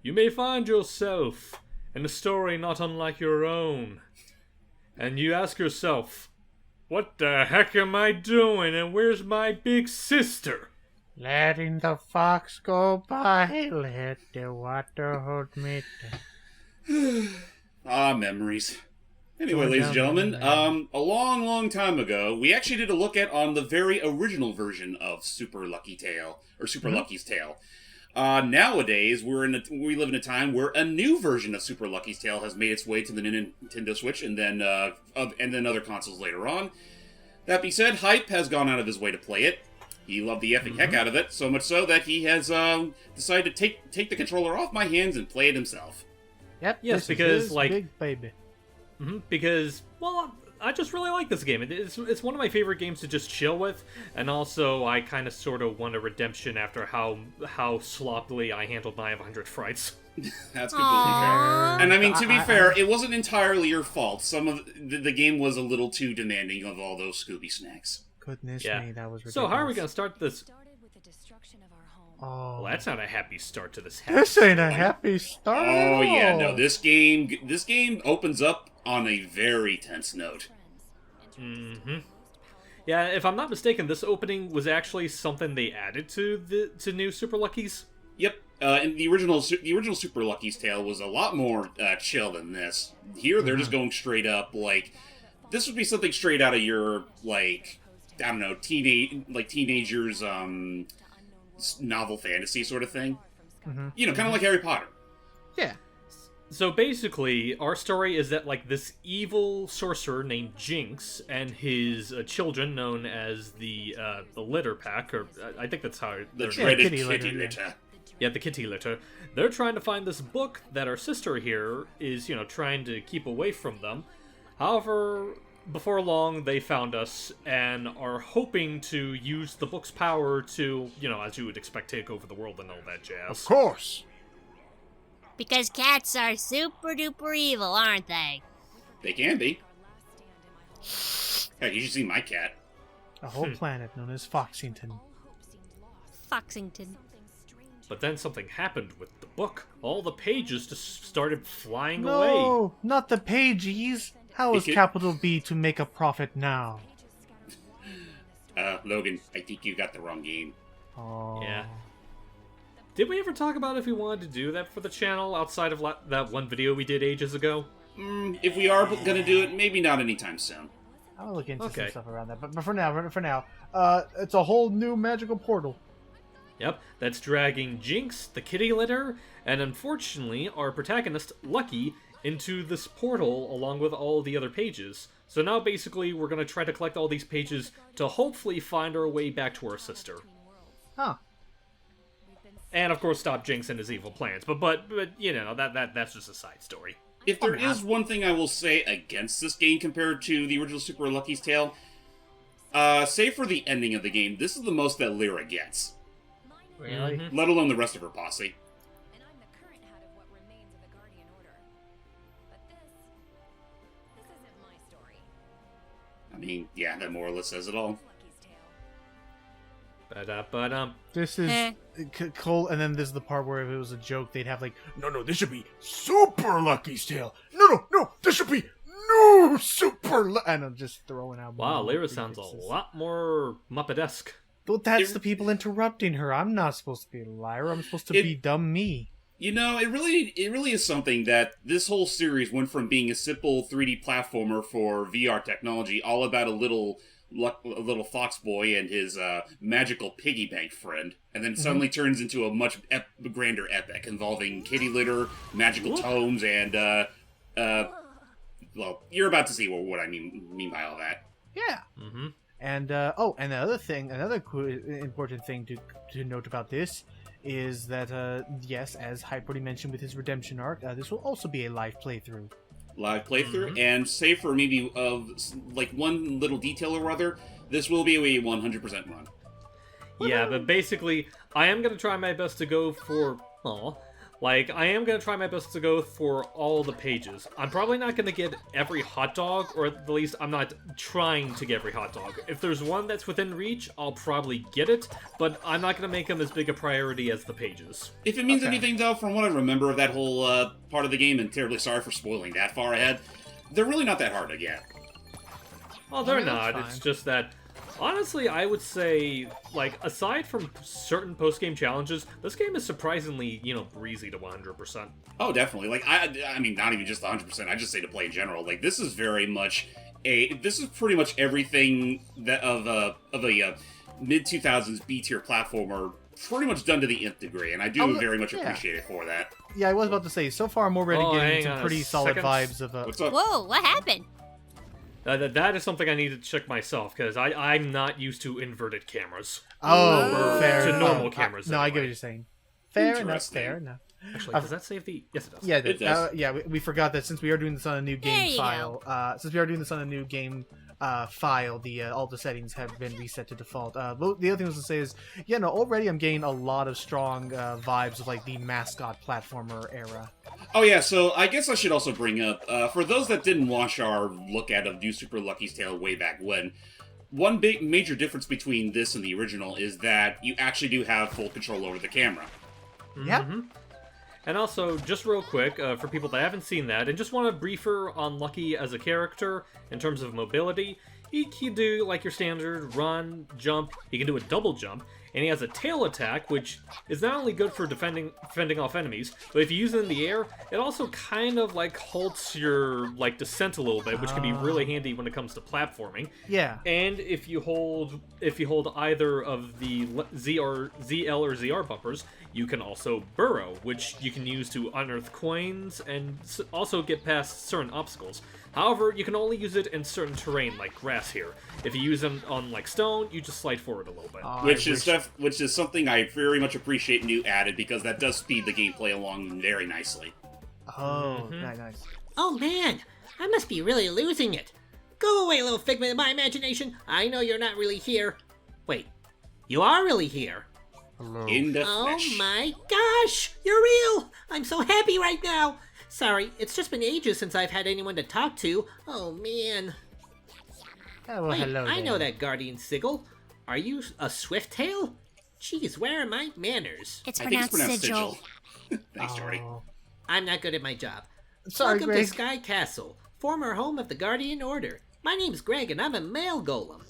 you may find yourself in a story not unlike your own. And you ask yourself, what the heck am I doing and where's my big sister? Letting the fox go by, let the water hold me down. Memories. Anyway, ladies and gentlemen, a long time ago, we actually did a look at on the very original version of Super Lucky Tale, or Super Lucky's Tale. Nowadays, we live in a time where a new version of Super Lucky's Tale has made its way to the Nintendo Switch and then other consoles later on. That being said, Hype has gone out of his way to play it. He loved the effing heck out of it, so much so that he has decided to take the controller off my hands and play it himself. Yep. Yes, because big baby. Because, well, I just really like this game. It's one of my favorite games to just chill with, and also I kind of sort of want a redemption after how sloppily I handled my 100 frights. That's completely fair. And I mean, to be fair, it wasn't entirely your fault. Some of the game was a little too demanding of all those Scooby snacks. Goodness me, that was ridiculous. So how are we going to start this? Oh, Well, that's not a happy start to this. This ain't a happy start. Oh yeah, no, this game opens up on a very tense note. Yeah, if I'm not mistaken, this opening was actually something they added to new Super Luckies. Yep, and the original Super Lucky's Tale was a lot more chill than this. Here, they're just going straight up. Like, this would be something straight out of your, like, I don't know, teenagers novel fantasy sort of thing. You know, kind of like Harry Potter. Yeah. So basically, our story is that, like, this evil sorcerer named Jinx and his children, known as the Litter Pack, or I think that's how The they're dreaded kitty kitty litter, litter. Yeah, the kitty litter. They're trying to find this book that our sister here is, trying to keep away from them. However, before long, they found us and are hoping to use the book's power to, as you would expect, take over the world and all that jazz. Of course. Because cats are super duper evil, aren't they? They can be. Heck, you should see my cat. A whole planet known as Foxington. Foxington. But then something happened with the book. All the pages just started flying away. No, not the pages. How is It could- capital B to make a profit now? Logan, I think you got the wrong game. Oh. Yeah. Did we ever talk about if we wanted to do that for the channel outside of that one video we did ages ago? If we are gonna do it, maybe not anytime soon. I'll look into some Okay. stuff around that. But for now, it's a whole new magical portal. Yep, that's dragging Jinx, the kitty litter, and unfortunately our protagonist, Lucky, into this portal along with all the other pages. So now basically we're going to try to collect all these pages to hopefully find our way back to our sister. Huh. And of course stop Jinx and his evil plans. But that's just a side story. If there is one thing I will say against this game compared to the original Super Lucky's Tale, save for the ending of the game, this is the most that Lyra gets. Really? Let alone the rest of her posse. And I'm the current head of what remains of the Guardian Order. But this isn't my story. I mean, yeah, that more or less says it all. Lucky's tale. This is Cole, and then this is the part where if it was a joke, they'd have like, no, this should be Super Lucky's Tale. No, this should be no Super. And I'm just throwing out. Wow, more Lyra sounds a references. lot more Muppet-esque. Well, that's the people interrupting her. I'm not supposed to be Lyra. I'm supposed to be dumb me. You know, it really is something that this whole series went from being a simple 3D platformer for VR technology, all about a little fox boy and his magical piggy bank friend, and then suddenly turns into a much grander epic involving kitty litter, magical tomes, and well, you're about to see what I mean by all that. Yeah. Mm-hmm. And another important thing to note about this is that yes, as Hype already mentioned with his redemption arc, this will also be a live playthrough. And save for maybe like one little detail or other, this will be a 100% run. Yeah, but basically, I am going to try my best to go for Like, I am going to try my best to go for all the pages. I'm probably not going to get every hot dog, or at the least, I'm not trying to get every hot dog. If there's one that's within reach, I'll probably get it, but I'm not going to make them as big a priority as the pages. If it means anything, though, from what I remember of that whole part of the game, and terribly sorry for spoiling that far ahead, they're really not that hard to get. Well, they're not. It's just that, honestly, I would say, like, aside from certain post-game challenges, this game is surprisingly, breezy to 100%. Oh, definitely. Like, I mean, not even just 100%, I just say to play in general. Like, this is very much this is pretty much everything that of a mid-2000s B-tier platformer pretty much done to the nth degree, and I do very much appreciate it for that. Yeah, I was about to say, so far I'm already getting some pretty solid vibes of... What's up? Whoa, what happened? That is something I need to check myself, because I'm not used to inverted cameras. Oh, fair. To normal cameras, No, I get anyway. what you're saying. Fair enough. Actually, does that save the... Yes, it does. Yeah, It does. yeah, we forgot that since we are doing this on a new game file, file, all the settings have been reset to default. But the other thing I was to say is, already I'm getting a lot of strong vibes of like the mascot platformer era. Oh yeah, so I guess I should also bring up, for those that didn't watch our look at of New Super Lucky's Tale way back when, one big major difference between this and the original is that you actually do have full control over the camera. Yep. Mm-hmm. And also, just real quick, for people that haven't seen that, and just want a briefer on Lucky as a character, in terms of mobility, he can do, like, your standard run, jump, he can do a double jump, and he has a tail attack, which is not only good for fending off enemies, but if you use it in the air, it also kind of, like, halts your, like, descent a little bit, which can be really handy when it comes to platforming. Yeah. And if you hold either of the ZL or ZR bumpers, you can also burrow, which you can use to unearth coins and also get past certain obstacles. However, you can only use it in certain terrain, like grass here. If you use them on, like, stone, you just slide forward a little bit. Which is something I very much appreciate New added, because that does speed the gameplay along very nicely. Oh, nice. Oh man, I must be really losing it. Go away, little figment of my imagination. I know you're not really here. Wait, you are really here. Hello. In the Oh flesh. my gosh, you're real. I'm so happy right now. Sorry, it's just been ages since I've had anyone to talk to. Oh man. Oh, well, Wait, hello I there. know that guardian sigil. Are you a Swifttail? Jeez, where are my manners? It's I think it's pronounced pronounced sigil. sigil. Thanks, Jordy. Oh. I'm not good at my job. Sorry, Welcome Greg. to Sky Castle, former home of the Guardian Order. My name's Greg, and I'm a male golem.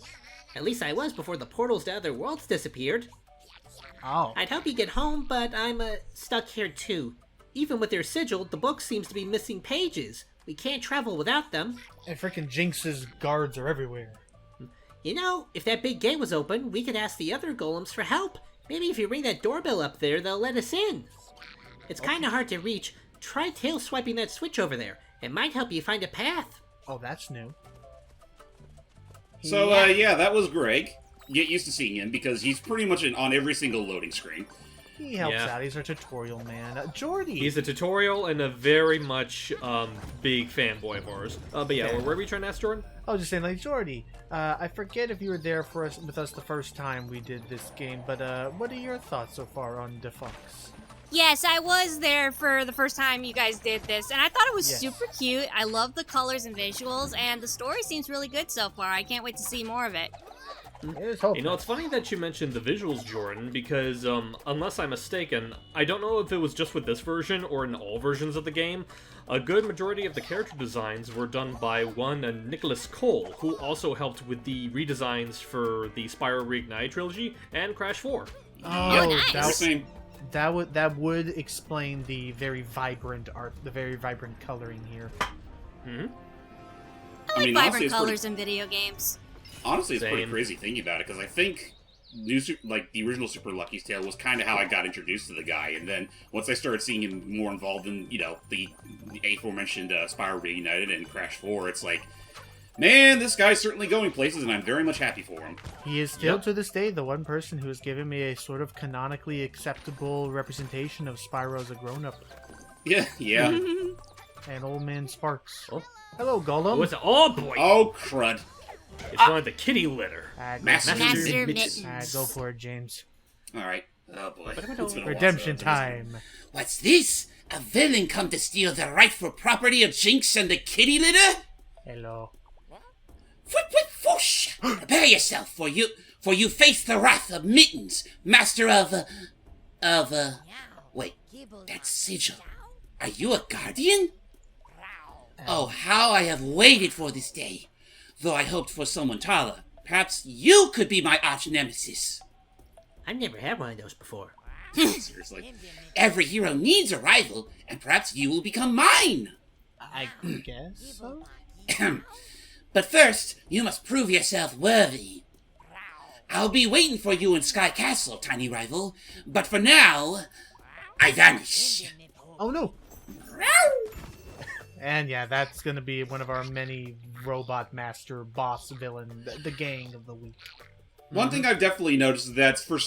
At least I was before the portals to other worlds disappeared. Oh. I'd help you get home, but I'm stuck here too. Even with their sigil, the book seems to be missing pages. We can't travel without them. And freaking Jinx's guards are everywhere. You know, if that big gate was open, we could ask the other golems for help. Maybe if you ring that doorbell up there, they'll let us in. It's kinda hard to reach. Try tail swiping that switch over there. It might help you find a path. Oh, that's new. So, yeah, that was Greg. Get used to seeing him, because he's pretty much on every single loading screen. He helps Yeah. out. He's our tutorial man. Jordy. He's a tutorial and a very much big fanboy of ours. But yeah, Yeah. where were we trying to ask Jordan? I was just saying, like, Jordy, I forget if you were there with us the first time we did this game, but what are your thoughts so far on the Fox? Yes, I was there for the first time you guys did this, and I thought it was Yes. super cute. I love the colors and visuals, and the story seems really good so far. I can't wait to see more of it. Here's hope. You know, it's funny that you mentioned the visuals, Jordan, because, unless I'm mistaken, I don't know if it was just with this version or in all versions of the game, a good majority of the character designs were done by one Nicholas Cole, who also helped with the redesigns for the Spyro Reignited trilogy and Crash 4. Oh, nice. Same. that would explain the very vibrant art, the very vibrant coloring here. Hmm? I like mean, honestly, vibrant it's colors in video games. Honestly, it's pretty Same. crazy thinking about it, because I think the original Super Lucky's Tale was kind of how I got introduced to the guy, and then once I started seeing him more involved in, the aforementioned Spyro Reignited and Crash 4, it's like, man, this guy's certainly going places, and I'm very much happy for him. He is still Yep. to this day the one person who has given me a sort of canonically acceptable representation of Spyro as a grown-up. Yeah, yeah. And old man Sparks. Oh. Hello, Gollum. Oh boy! Oh, crud. It's one of the kitty litter. Ah, Master Master Mittens. Mittens. go for it, James. Alright. Oh boy. But I It's don't- been a while Redemption since I've time. What's this? A villain come to steal the rightful property of Jinx and the kitty litter? Hello. Whip, whip, whoosh! Prepare yourself, for you face the wrath of Mittens, master wait, that's Sigil. Are you a guardian? Oh, how I have waited for this day. Though I hoped for someone taller. Perhaps you could be my arch nemesis. I've never had one of those before. Seriously. Every hero needs a rival, and perhaps you will become mine. I guess so. But first, you must prove yourself worthy. I'll be waiting for you in Sky Castle, tiny rival. But for now, I vanish. Oh no. And yeah, that's gonna be one of our many robot master boss villain, the gang of the week. One thing I've definitely noticed is that for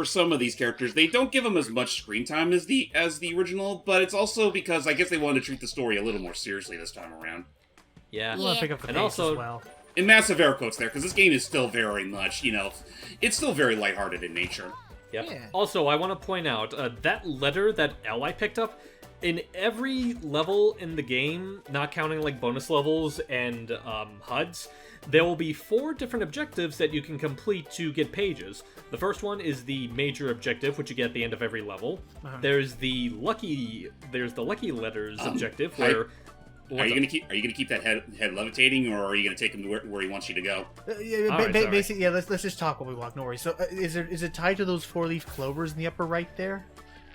some of these characters, they don't give them as much screen time as the original, but it's also because I guess they wanted to treat the story a little more seriously this time around. Yeah. We want to pick up the And pace also- as well. In massive air quotes there, because this game is still very much, it's still very lighthearted in nature. Yep. Yeah. Also, I want to point out that letter that I picked up in every level in the game, not counting like bonus levels and HUDs. There will be 4 different objectives that you can complete to get pages. The first one is the major objective, which you get at the end of every level. There's the lucky letters objective, where. Are you gonna keep that head levitating, or are you gonna take him to where he wants you to go? Yeah, Alright, sorry. basically, yeah. Let's just talk while we walk. No worries. So, is it tied to those 4-leaf clovers in the upper right there?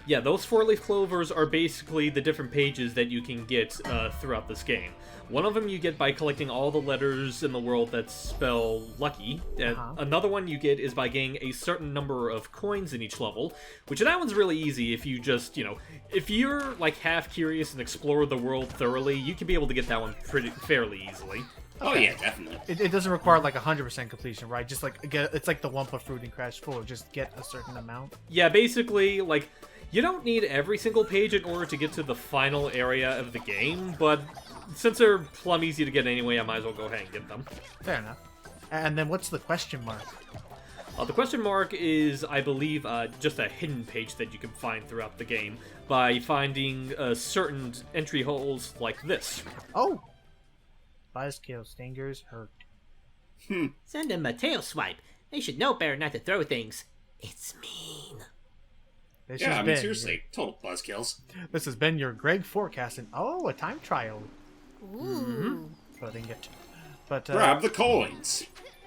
Yeah, those 4-leaf clovers are basically the different pages that you can get throughout this game. One of them you get by collecting all the letters in the world that spell lucky. Another one you get is by getting a certain number of coins in each level, which that one's really easy if you just, if you're like half curious and explore the world thoroughly, you can be able to get that one fairly easily. Oh yeah, definitely. It doesn't require like 100% completion, right? Just like it's like the Wumpa Fruit in Crash 4. Just get a certain amount. Yeah, basically, like, you don't need every single page in order to get to the final area of the game, but since they're plumb easy to get anyway, I might as well go ahead and get them. Fair enough. And then what's the question mark? The question mark is, I believe, just a hidden page that you can find throughout the game by finding certain entry holes like this. Oh! Buzzkill stingers hurt. Send them a tail swipe. They should know better not to throw things. It's mean. This Yeah, has I mean, been- seriously, total buzzkills. This has been your Greg forecasting. Oh, a time trial. Ooh. Putting it. But Grab the coins.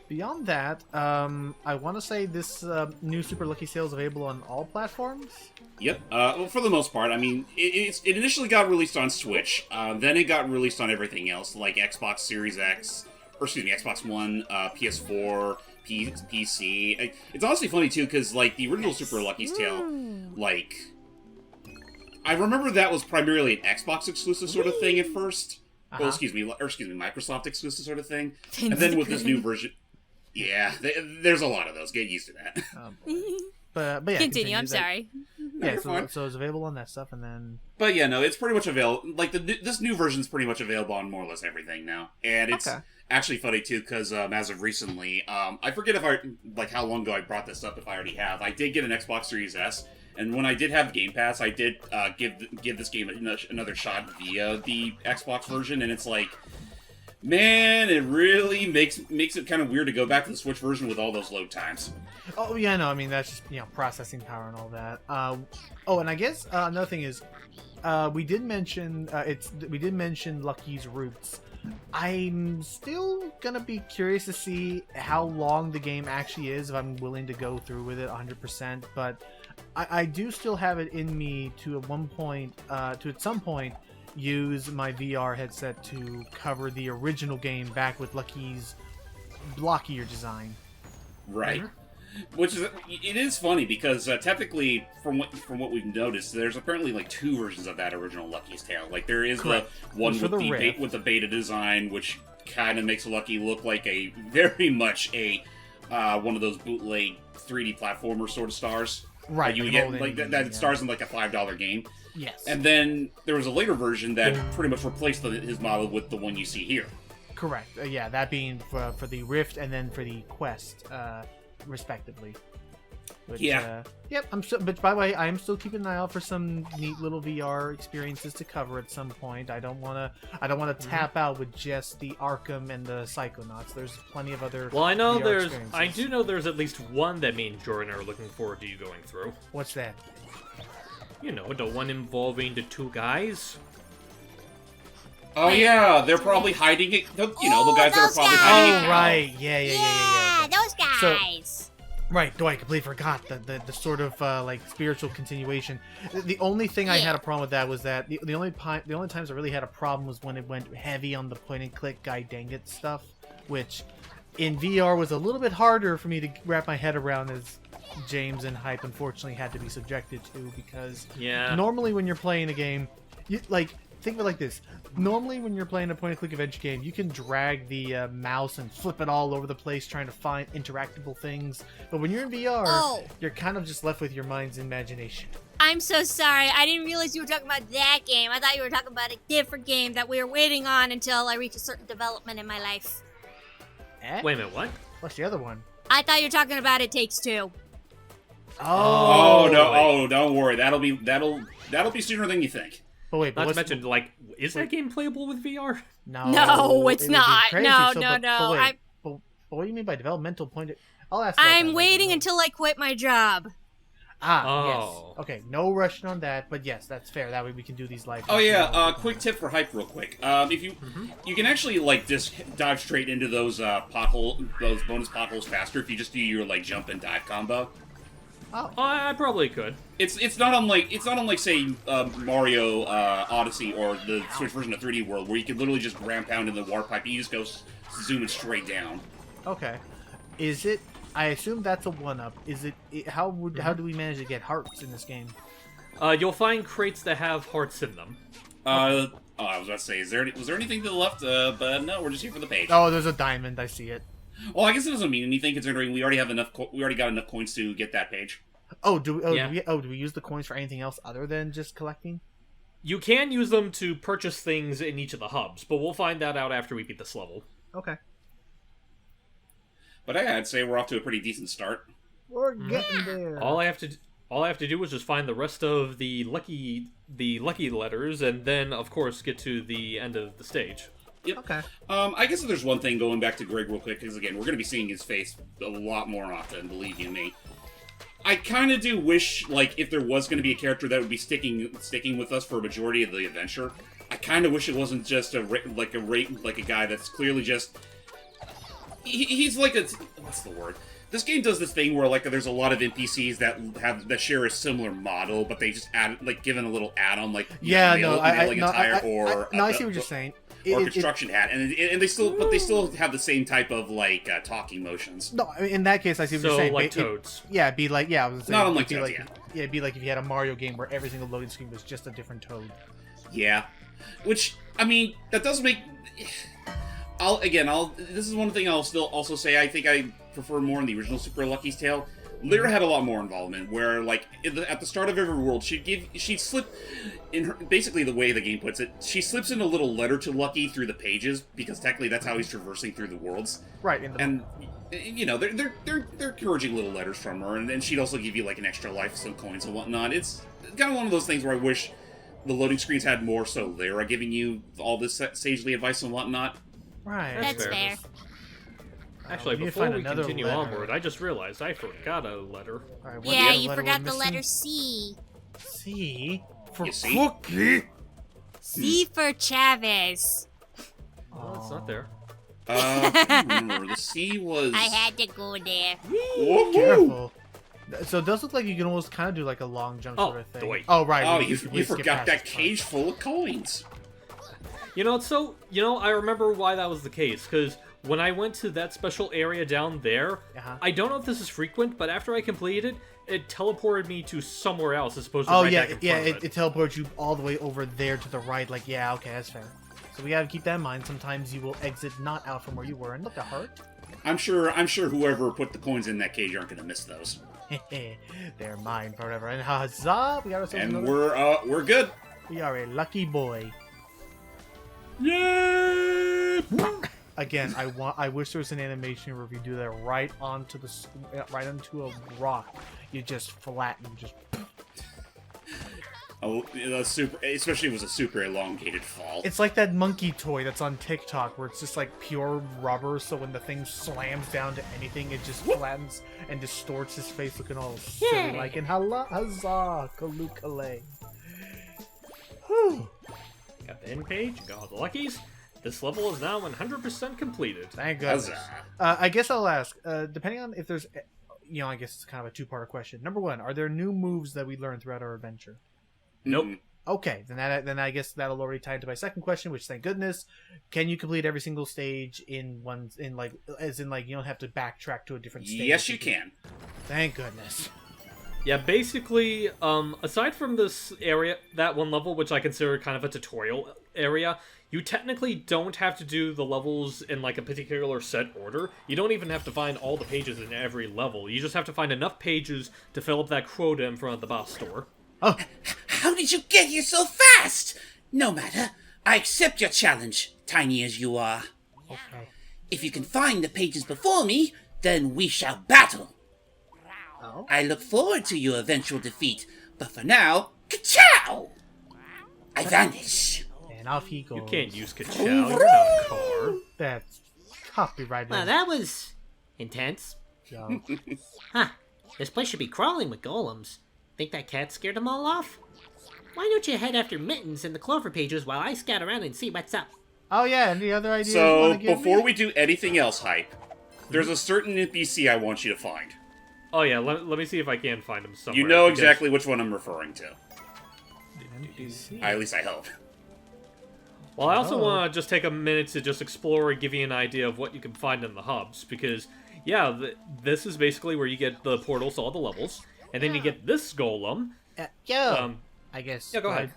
beyond that, I want to say this new Super Lucky Sale is available on all platforms. Yep. Well, for the most part, I mean, it initially got released on Switch. Then it got released on everything else, like Xbox Series X, or excuse me, Xbox One, PS4, PC. It's honestly funny too, because like the original Super Lucky's Tale, like I remember that was primarily an Xbox exclusive sort of thing at first. Well, excuse me, Microsoft exclusive sort of thing. And then with this new version, yeah, there's a lot of those. Get used to that. But yeah, Continue. I'm that- sorry. Yeah, you're fine. so it's available on that stuff, and then But yeah, no, it's pretty much available. Like this new version is pretty much available on more or less everything now, and it's Okay. actually funny too because as of recently, I forget if I like how long ago I brought this up. If I already have, I did get an Xbox Series S, and when I did have Game Pass, I did give this game another shot via the Xbox version, and it's like, man, it really makes it kind of weird to go back to the Switch version with all those load times. oh yeah, no, I mean that's just processing power and all that. Oh, and I guess another thing is, we did mention Lucky's roots. I'm still gonna be curious to see how long the game actually is if I'm willing to go through with it 100%. But I do still have it in me to at some point use my VR headset to cover the original game back with Lucky's blockier design. Right. Which is it is funny because technically, from what we've noticed, there's apparently like 2 versions of that original Lucky's Tale. Like there is Correct. the one For with the Rift. with the beta design, which kind of makes Lucky look like a very much a one of those bootleg 3D platformer sort of stars. Right, Like you like get old like indie, that yeah. stars in like a $5 game. Yes. And then there was a later version that pretty much replaced his model with the one you see here. Correct. Yeah, that being for the Rift and then for the Quest, respectively. Which, Yeah. Yep. But by the way, I am still keeping an eye out for some neat little VR experiences to cover at some point. I don't wanna tap out with just the Arkham and the Psychonauts. There's plenty of other. Well, I know VR I do know there's at least one that me and Jordan are looking forward to you going through. What's that? You know, the one involving the two guys. Oh yeah, they're probably hiding it. The guys that are probably hiding it. Oh right, yeah. Those guys. Right, though I completely forgot the sort of like spiritual continuation. The only thing I had a problem with that was that the only times I really had a problem was when it went heavy on the point and click guy dang it stuff, which in VR was a little bit harder for me to wrap my head around, as James and Hype unfortunately had to be subjected to, because normally when you're playing a game, think of it like this. Normally, when you're playing a point-and-click adventure game, you can drag the mouse and flip it all over the place trying to find interactable things. But when you're in VR, you're kind of just left with your mind's imagination. I'm so sorry. I didn't realize you were talking about that game. I thought you were talking about a different game that we were waiting on until I reach a certain development in my life. Wait a minute, what? What's the other one? I thought you were talking about It Takes Two. Oh no! Oh, don't worry. That'll be sooner than you think. But wait, not to mention, like, is that game playable with VR? No, it's not. Crazy, No. But what do you mean by developmental point? I'll ask. I'm waiting until I quit my job. Yes. Okay, no rushing on that, but yes, that's fair. That way we can do these live. Oh yeah, quick tip for Hype, real quick. If you can actually just dive straight into those those bonus potholes faster if you just do your jump and dive combo. Oh, I probably could. It's not unlike say Mario Odyssey or the Switch version of 3D World, where you can literally just ground pound in the warp pipe and you just go zooming straight down. Okay, is it? I assume that's a one-up. Is it? How do we manage to get hearts in this game? You'll find crates that have hearts in them. I was about to say, was there anything to the left? But no, we're just here for the page. Oh, there's a diamond. I see it. Well, I guess it doesn't mean anything considering we already have enough. We already got enough coins to get that page. Do we use the coins for anything else other than just collecting? You can use them to purchase things in each of the hubs, but we'll find that out after we beat this level. Okay. But I'd say we're off to a pretty decent start. We're getting there. All I have to do is just find the rest of the lucky letters, and then of course get to the end of the stage. Yep. Okay. I guess if there's one thing, going back to Greg real quick, because again, we're going to be seeing his face a lot more often, believe you me. I kind of do wish, if there was going to be a character that would be sticking with us for a majority of the adventure, I kind of wish it wasn't just a guy that's clearly just... He's like a... What's the word? This game does this thing where, there's a lot of NPCs that share a similar model, but they just add, given a little add-on, I see what you're saying. Or construction hat, and they still have the same type of talking motions. No, in that case, I see what you're saying. Like Toads. It'd be like I was saying, not unlike Toads. It'd be like if you had a Mario game where every single loading screen was just a different Toad. Yeah, which I mean that does make. This is one thing I'll still also say. I think I prefer more in the original Super Lucky's Tale. Lyra had a lot more involvement, where, at the start of every world, she'd slip, basically the way the game puts it, she slips in a little letter to Lucky through the pages, because technically that's how he's traversing through the worlds. Right. They're encouraging little letters from her, and then she'd also give you, an extra life, some coins and whatnot. It's kind of one of those things where I wish the loading screens had more so Lyra giving you all this sagely advice and whatnot. Right. That's fair. Actually, before we continue onward, I just realized I forgot a letter. Right, yeah, you forgot the letter C. C? For see? cookie? C for Chavez. Oh, it's not there. Remember, the C was... I had to go there. Careful. So it does look like you can almost kind of do a long jump sort of thing. Wait. Oh, right. Oh, you forgot that cage full of coins. I remember why that was the case, because when I went to that special area down there, I don't know if this is frequent, but after I completed it teleported me to somewhere else as opposed to back in front of it teleports you all the way over there to the right. Okay, that's fair. So we gotta keep that in mind. Sometimes you will exit not out from where you were, and look, a heart. I'm sure whoever put the coins in that cage aren't gonna miss those. They're mine forever. And huzzah! We got ourselves and another... we're good. We are a lucky boy. Yay! Again, I wish there was an animation where if you do that right onto a rock, you just flatten, just. Oh, super! Especially if it was a super elongated fall. It's like that monkey toy that's on TikTok where it's just like pure rubber, so when the thing slams down to anything, it just flattens and distorts his face, looking all silly like in huzzah, kalukale. Whew. Got the end page, got all the luckies. This level is now 100% completed. Thank goodness. I guess I'll ask, depending on if there's, I guess it's kind of a two-part question. Number one, are there new moves that we learned throughout our adventure? Nope. Okay, then I guess that'll already tie into my second question, which thank goodness. Can you complete every single stage in you don't have to backtrack to a different stage? Yes, you can. Thank goodness. Yeah, basically, aside from this area, that one level, which I consider kind of a tutorial area, you technically don't have to do the levels in, like, a particular set order. You don't even have to find all the pages in every level. You just have to find enough pages to fill up that quota in front of the boss store. Oh. How did you get here so fast? No matter. I accept your challenge, tiny as you are. Okay. If you can find the pages before me, then we shall battle. Oh. I look forward to your eventual defeat, but for now, ka-chow! I vanish. And off he goes. You can't use ka-chow, you're not a car. That's copyrighted. Wow, that was intense. So, Huh. This place should be crawling with golems. Think that cat scared them all off? Why don't you head after Mittens in the clover pages while I scout around and see what's up? oh yeah, any other ideas? So, before we do anything else, Hype, there's a certain NPC I want you to find. Oh yeah, let me see if I can find him somewhere. You know because- exactly which one I'm referring to. At least I hope. Well, I also want to just take a minute to just explore and give you an idea of what you can find in the hubs, because, yeah, this is basically where you get the portals to all the levels, and then you get this golem. I guess. Yeah, go ahead.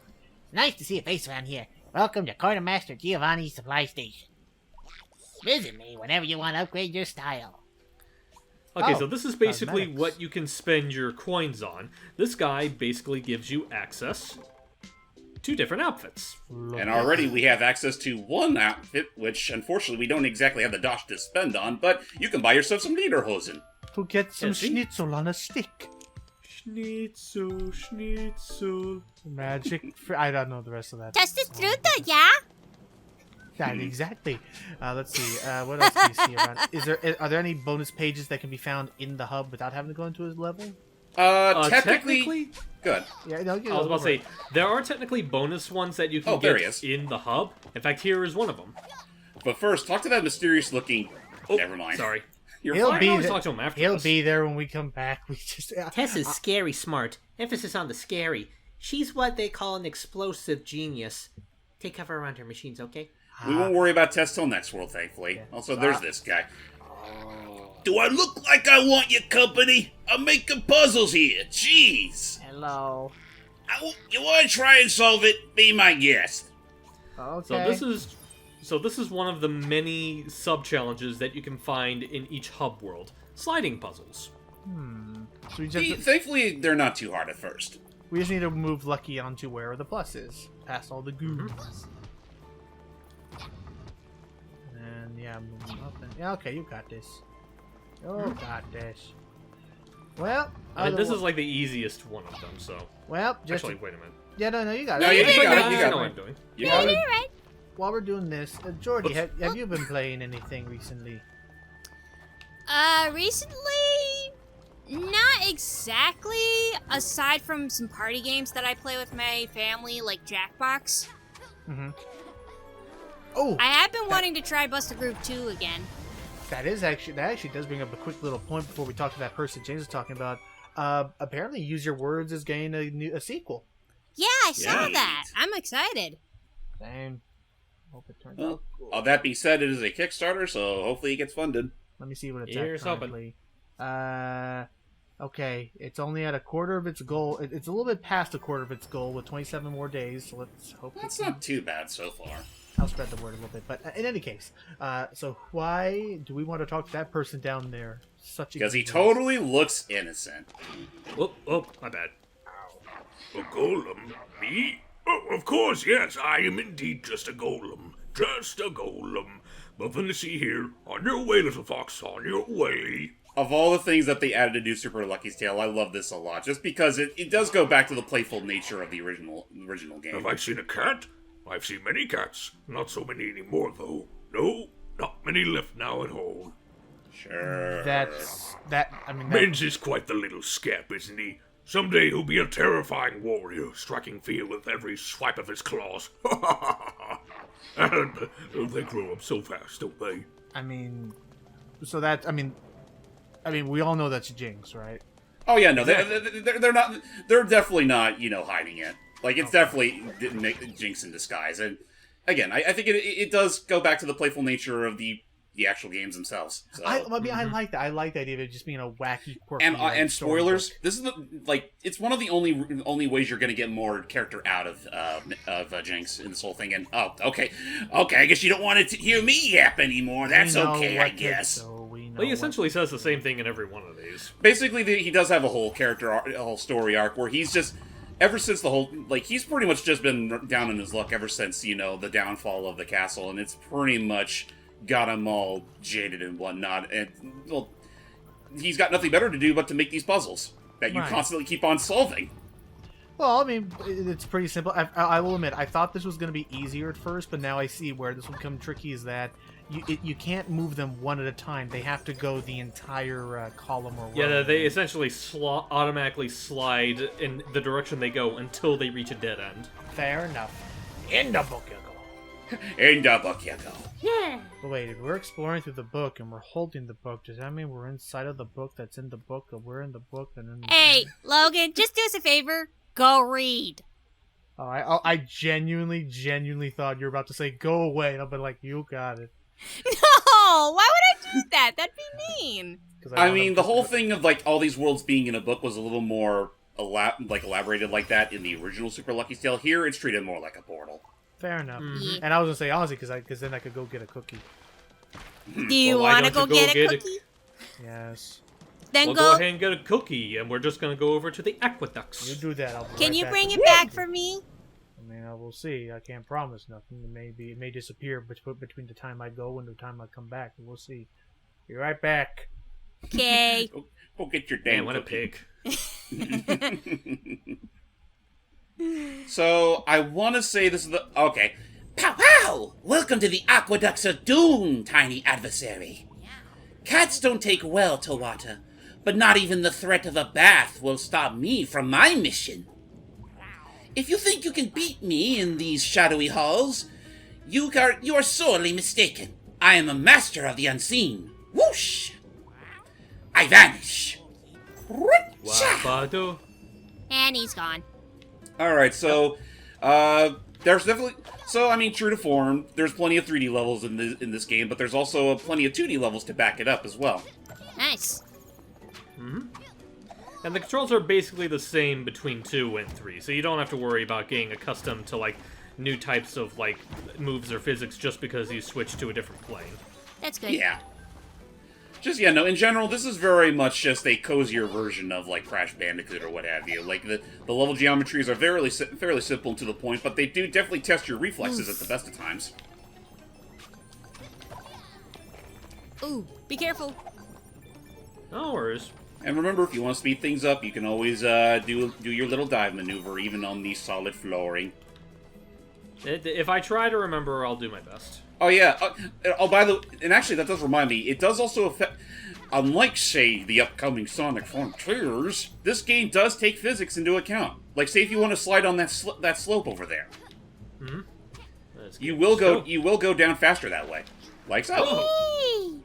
Nice to see a face around here. Welcome to Quartermaster Giovanni's Supply Station. Visit me whenever you want to upgrade your style. Okay, Oh, so this is basically cosmetics. what you can spend your coins on. This guy basically gives you access to different outfits. And already we have access to one outfit, which unfortunately we don't exactly have the dosh to spend on, but you can buy yourself some lederhosen. To get some Yeah, see? schnitzel on a stick. Schnitzel. Magic. I don't know the rest of that. Testostruto, yeah? Yeah, exactly. Let's see. What else do you see around? Are there any bonus pages that can be found in the hub without having to go into his level? Technically, good. Yeah, no, I was about to say, there are technically bonus ones that you can there he get is. in the hub. In fact, here is one of them. But first, talk to that mysterious-looking... Oh, Never mind. Sorry. You're He'll fine. be always there. talk to him after He'll this. be there when we come back. We just Tess is scary smart. Emphasis on the scary. She's what they call an explosive genius. Take cover around her machines, okay? We won't worry about Tess till next world, thankfully. Yeah. Also, there's this guy. Do I look like I want your company? I'm making puzzles here. Jeez. Hello. You want to try and solve it? Be my guest. Okay. So this is one of the many sub-challenges that you can find in each hub world. Sliding puzzles. So we just Thankfully, they're not too hard at first. need to move Lucky onto where the plus is, past all the goons. And yeah, moving up. Yeah, okay, you got this. You got this. Well, And this is like the easiest one of them, so... just Actually, wait a minute. yeah, no, you got No, it. you Actually, got it, I you know got what it. I'm doing. You got it. Right. While we're doing this, Jordy, have you been playing anything recently? Recently, not exactly. Aside from some party games that I play with my family, like Jackbox. Oh, I have been wanting to try Bust a Groove 2 again. that actually does bring up a quick little point before we talk to that person James was talking about. Apparently, Use Your Words is getting a sequel. Yeah, I saw Yeah. that. I'm excited. Same. Hope it turns Well, out cool. all that being said, it is a Kickstarter, so hopefully it gets funded. Let me see what it's Here's at hoping. currently. Okay, it's only at a quarter of its goal. It's a little bit past a quarter of its goal with 27 more days. So let's hope That's not too bad so far. I'll spread the word a little bit. But in any case, so why do we want to talk to that person down there? Because he totally looks innocent. Oh, my bad. A golem? Me? Oh, of course, yes, I am indeed just a golem. Just a golem. Nothing to see here. On your way, little fox, on your way. Of all the things that they added to do Super Lucky's Tale, I love this a lot, just because it does go back to the playful nature of the original game. Have I seen a cat? I've seen many cats. Not so many anymore, though. No, not many left now at home. Sure. Mittens is quite the little scamp, isn't he? Someday he'll be a terrifying warrior, striking fear with every swipe of his claws. And they grow up so fast, don't they? We all know that's Jinx, right? Oh yeah, no, they're not. They're definitely not, hiding it. Like, it's definitely Jinx in disguise. And again, I think it does go back to the playful nature of the actual games themselves. So. I like that. I like the idea of it just being a wacky, quirky. And spoilers. This is it's one of the only ways you're going to get more character out of Jinx in this whole thing. And okay, I guess you don't want to hear me yap anymore. That's okay, I guess. Well, he essentially says the same thing in every one of these. Basically, he does have a whole a whole story arc where he's just. Ever since the whole, he's pretty much just been down in his luck ever since, the downfall of the castle, and it's pretty much got him all jaded and whatnot, and, well, he's got nothing better to do but to make these puzzles that you constantly keep on solving. Well, it's pretty simple. I will admit, I thought this was going to be easier at first, but now I see where this will become tricky is that you can't move them one at a time. They have to go the entire column or row. Yeah, they essentially automatically slide in the direction they go until they reach a dead end. Fair enough. In the book you go. In the book you go. Yeah. But wait, if we're exploring through the book and we're holding the book, does that mean we're inside of the book that's in the book, or we're in the book and in the Hey, Logan, just do us a favor. Go read. Oh, I genuinely thought you were about to say go away, and I'll be like, you got it. No, why would I do that? That'd be mean. The whole thing of all these worlds being in a book was a little more elaborated like that in the original Super Lucky's Tale. Here, it's treated more like a portal. Fair enough. Mm-hmm. And I was gonna say honestly, because then I could go get a cookie. Do you want to go get a cookie? Yes. Then we'll go ahead and get a cookie, and we're just gonna go over to the Aqueducts. You do that. I'll be Can right you back. bring it back for me? We'll see. I can't promise nothing. It may disappear between the time I go and the time I come back. We'll see. Be right back. Okay. Go get your damn what a cookie. pig. So, I want to say this is the... Okay. Pow pow! Welcome to the Aqueducts of Doom, tiny adversary. Cats don't take well to water, but not even the threat of a bath will stop me from my mission. If you think you can beat me in these shadowy halls, you are sorely mistaken. I am a master of the unseen. Whoosh! I vanish. Wabado. And he's gone. Alright, so, there's definitely... So, true to form, there's plenty of 3D levels in this game, but there's also plenty of 2D levels to back it up as well. Nice. Mm-hmm. And the controls are basically the same between 2 and 3, so you don't have to worry about getting accustomed to, new types of, moves or physics just because you switch to a different plane. That's good. Yeah. In general, this is very much just a cozier version of, Crash Bandicoot or what have you. The level geometries are fairly simple and to the point, but they do definitely test your reflexes at the best of times. Ooh, be careful. No worries. And remember, if you want to speed things up, you can always do your little dive maneuver, even on the solid flooring. If I try to remember, I'll do my best. Oh yeah. And actually, that does remind me. It does also affect. Unlike, say, the upcoming Sonic Frontiers, this game does take physics into account. Say if you want to slide on that slope over there, you will go down faster that way, like so. Oh.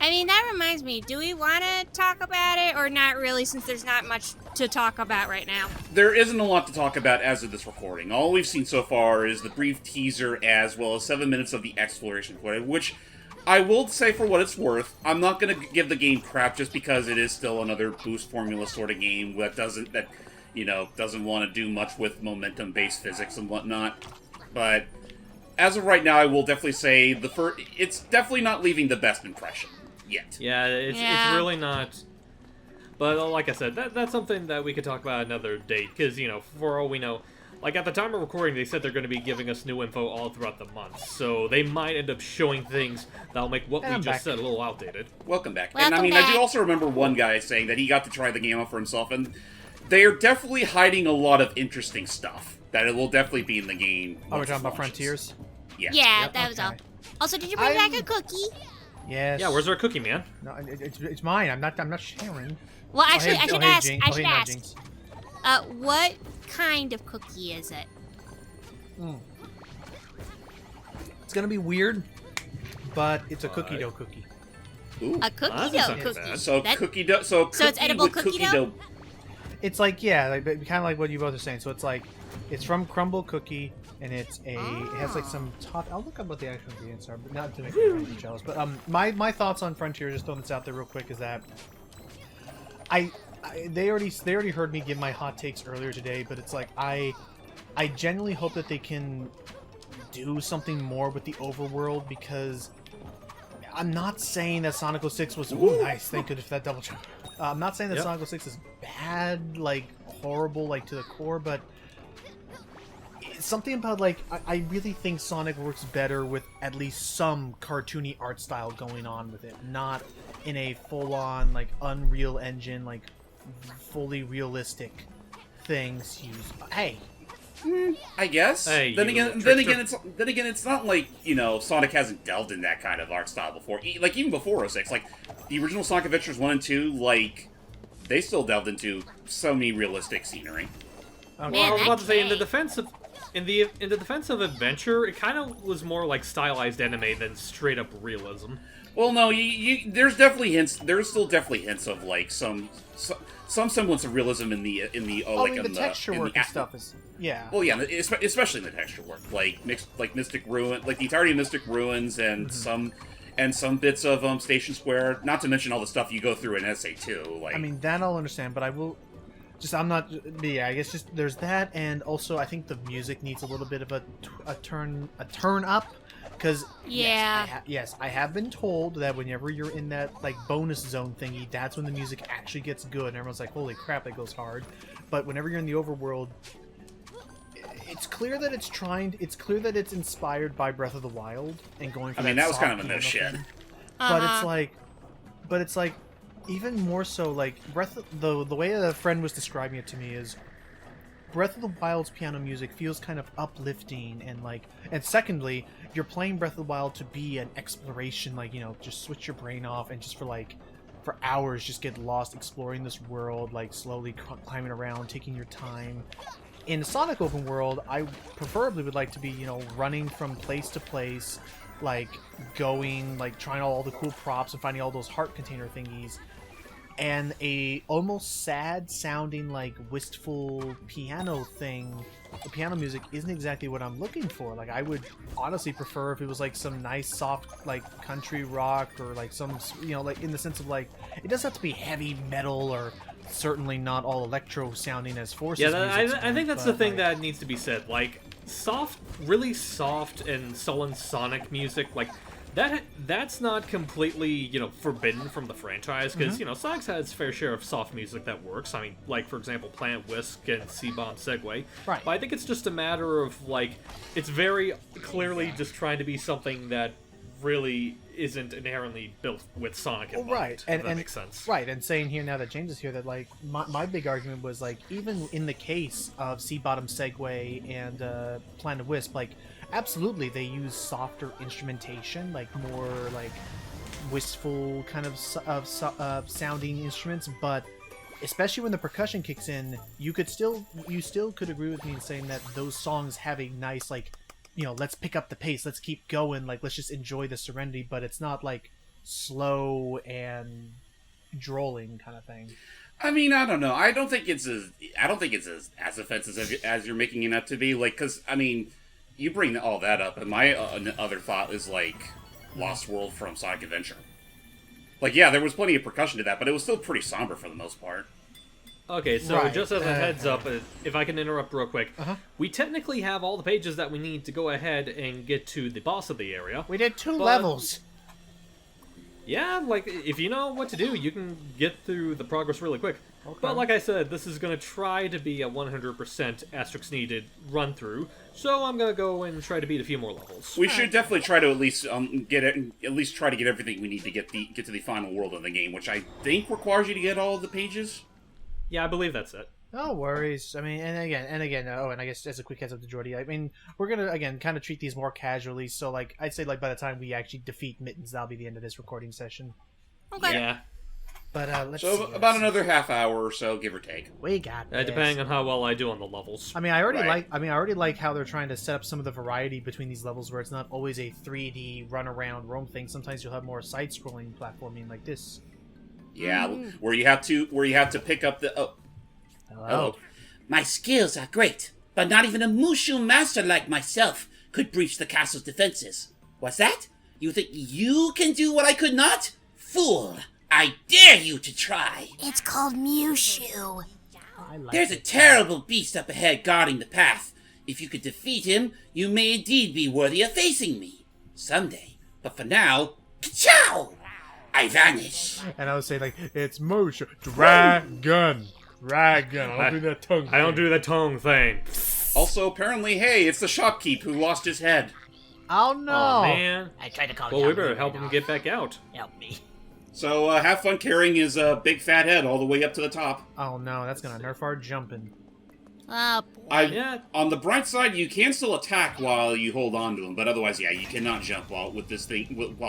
That reminds me, do we want to talk about it or not really, since there's not much to talk about right now? There isn't a lot to talk about as of this recording. All we've seen so far is the brief teaser as well as 7 minutes of the exploration footage, which I will say for what it's worth, I'm not going to give the game crap just because it is still another boost formula sort of game that doesn't want to do much with momentum-based physics and whatnot. But as of right now, I will definitely say it's definitely not leaving the best impression. Yet. Yeah, it's really not. But like I said, that's something that we could talk about another date, because, for all we know, like at the time of recording, they said they're going to be giving us new info all throughout the month, so they might end up showing things that'll make what we just said a little outdated. Welcome back. Welcome and I mean, back. I do also remember one guy saying that he got to try the game out for himself, and they are definitely hiding a lot of interesting stuff that it will definitely be in the game. Oh, we're once it talking about launches. Frontiers? Yeah. Yeah, Yep, that was all. okay. Also, did you bring back a cookie? Yes. Yeah, where's our cookie, man? No, it's mine. I'm not sharing. Well, Oh, actually, hey- I should oh, hey, ask. Jinx. I Oh, should hey, now, ask. Jinx. What kind of cookie is it? It's gonna be weird, but it's a cookie dough cookie. Ooh. A cookie that dough doesn't sound cookie. bad. So That- cookie dough. So So it's cookie edible with cookie dough? It's like, yeah, like, kind of like what you both are saying. So it's like, it's from Crumble Cookie, and it has like some top. I'll look up what the actual ingredients are, but not to make anybody jealous. But my thoughts on Frontier, just throwing this out there real quick, is that they already heard me give my hot takes earlier today, but it's like I genuinely hope that they can do something more with the overworld, because I'm not saying that Sonic 06 was nice. Thank goodness for that double jump. I'm not saying that Sonic 06 is bad, like horrible, like to the core, but it's something about like I really think Sonic works better with at least some cartoony art style going on with it, not in a full-on like Unreal Engine, like fully realistic things used. Hey. I guess. Hey, then you again, it's not like, you know, Sonic hasn't delved in that kind of art style before. Like even before 06, like the original Sonic Adventures 1 and 2, like they still delved into semi-realistic scenery. Okay. Well, I was about to say, in the okay. defense of Adventure, it kind of was more like stylized anime than straight up realism. Well, no, there's definitely hints. There's still definitely hints of like some semblance of realism in the Oh, I mean, the texture work and stuff is Well, yeah, especially in the texture work, like Mystic Ruin, like the entirety of Mystic Ruins, and some bits of Station Square. Not to mention all the stuff you go through in SA2. Like, I mean, that I'll understand, but I will. I'm not. Yeah, I guess just there's that, and also I think the music needs a little bit of a turn up, because Yeah. yes, I have been told that whenever you're in that like bonus zone thingy, that's when the music actually gets good, and everyone's like, "Holy crap, that goes hard!" But whenever you're in the overworld, it's clear that it's trying. It's clear that it's inspired by Breath of the Wild and going. For I mean, that was kind of a no shit. But it's like even more so like the way a friend was describing it to me is Breath of the Wild's piano music feels kind of uplifting, and secondly, you're playing Breath of the Wild to be an exploration, like, you know, just switch your brain off and just for hours just get lost exploring this world, like slowly climbing around, taking your time. In Sonic Open World, I preferably would like to be, you know, running from place to place, like going, like trying all the cool props and finding all those heart container thingies, and a almost sad sounding, like wistful piano thing. The piano music isn't exactly what I'm looking for. Like, I would honestly prefer if it was like some nice soft like country rock, or like some, you know, like in the sense of like it doesn't have to be heavy metal, or certainly not all electro sounding as Forces. Yeah, I think that's the thing like, that needs to be said. Like, really soft and sullen Sonic music, like that's not completely, you know, forbidden from the franchise, because you know, Sonic's had its fair share of soft music that works. I mean, like for example, Planet Whisk and C-Bomb Segway. Right. But I think it's just a matter of like, it's very clearly just trying to be something that really isn't inherently built with Sonic in mind. Right, if that makes sense. Right, and saying here now that James is here that like my big argument was like, even in the case of Sea-Bottom Segway and Planet Wisp, like absolutely they use softer instrumentation, like more like wistful kind of sounding instruments, but especially when the percussion kicks in, you still could agree with me in saying that those songs have a nice, like, you know, let's pick up the pace, let's keep going, like let's just enjoy the serenity, but it's not like slow and drolling kind of thing. I mean, I don't know. I don't think it's as offensive as you're making it out to be. Like, because I mean, you bring all that up, and my other thought is like Lost World from Sonic Adventure. Like, yeah, there was plenty of percussion to that, but it was still pretty somber for the most part. Okay, so Right. just as a heads up, if I can interrupt real quick, Uh-huh. we technically have all the pages that we need to go ahead and get to the boss of the area. We did two But- levels. Yeah, like, if you know what to do, you can get through the progress really quick. Okay. But like I said, this is going to try to be a 100% asterisk needed run through, so I'm going to go and try to beat a few more levels. We should definitely try to at least try to get everything we need to get to the final world of the game, which I think requires you to get all of the pages. Yeah, I believe that's it. No worries. I mean, and again. Oh, and I guess as a quick heads up to Jordy, I mean, we're gonna again kind of treat these more casually. So, like, I'd say, like, by the time we actually defeat Mittens, that'll be the end of this recording session. Okay. Yeah. But let's see. About another half hour or so, give or take. We got this. Depending on how well I do on the levels. I mean, I already like how they're trying to set up some of the variety between these levels, where it's not always a 3D run around roam thing. Sometimes you'll have more side-scrolling platforming like this. Yeah, where you have to pick up the. Oh, hello. My skills are great, but not even a Mushu master like myself could breach the castle's defenses. What's that? You think you can do what I could not? Fool! I dare you to try! It's called Mushu. There's a terrible beast up ahead guarding the path. If you could defeat him, you may indeed be worthy of facing me. Someday. But for now, ka-chow! I vanish. And I would say, like, it's Mushu. Dragon. I don't do that tongue thing. I don't do the tongue thing. Also, apparently, hey, it's the shopkeep who lost his head. Oh, no. Oh, man. I tried to call Well, you. we better help him get back out. Help me. So, have fun carrying his big fat head all the way up to the top. Oh, no, that's gonna nerf our jumping. Oh, Yeah. On the bright side, you can still attack while you hold on to him, but otherwise, yeah, you cannot jump while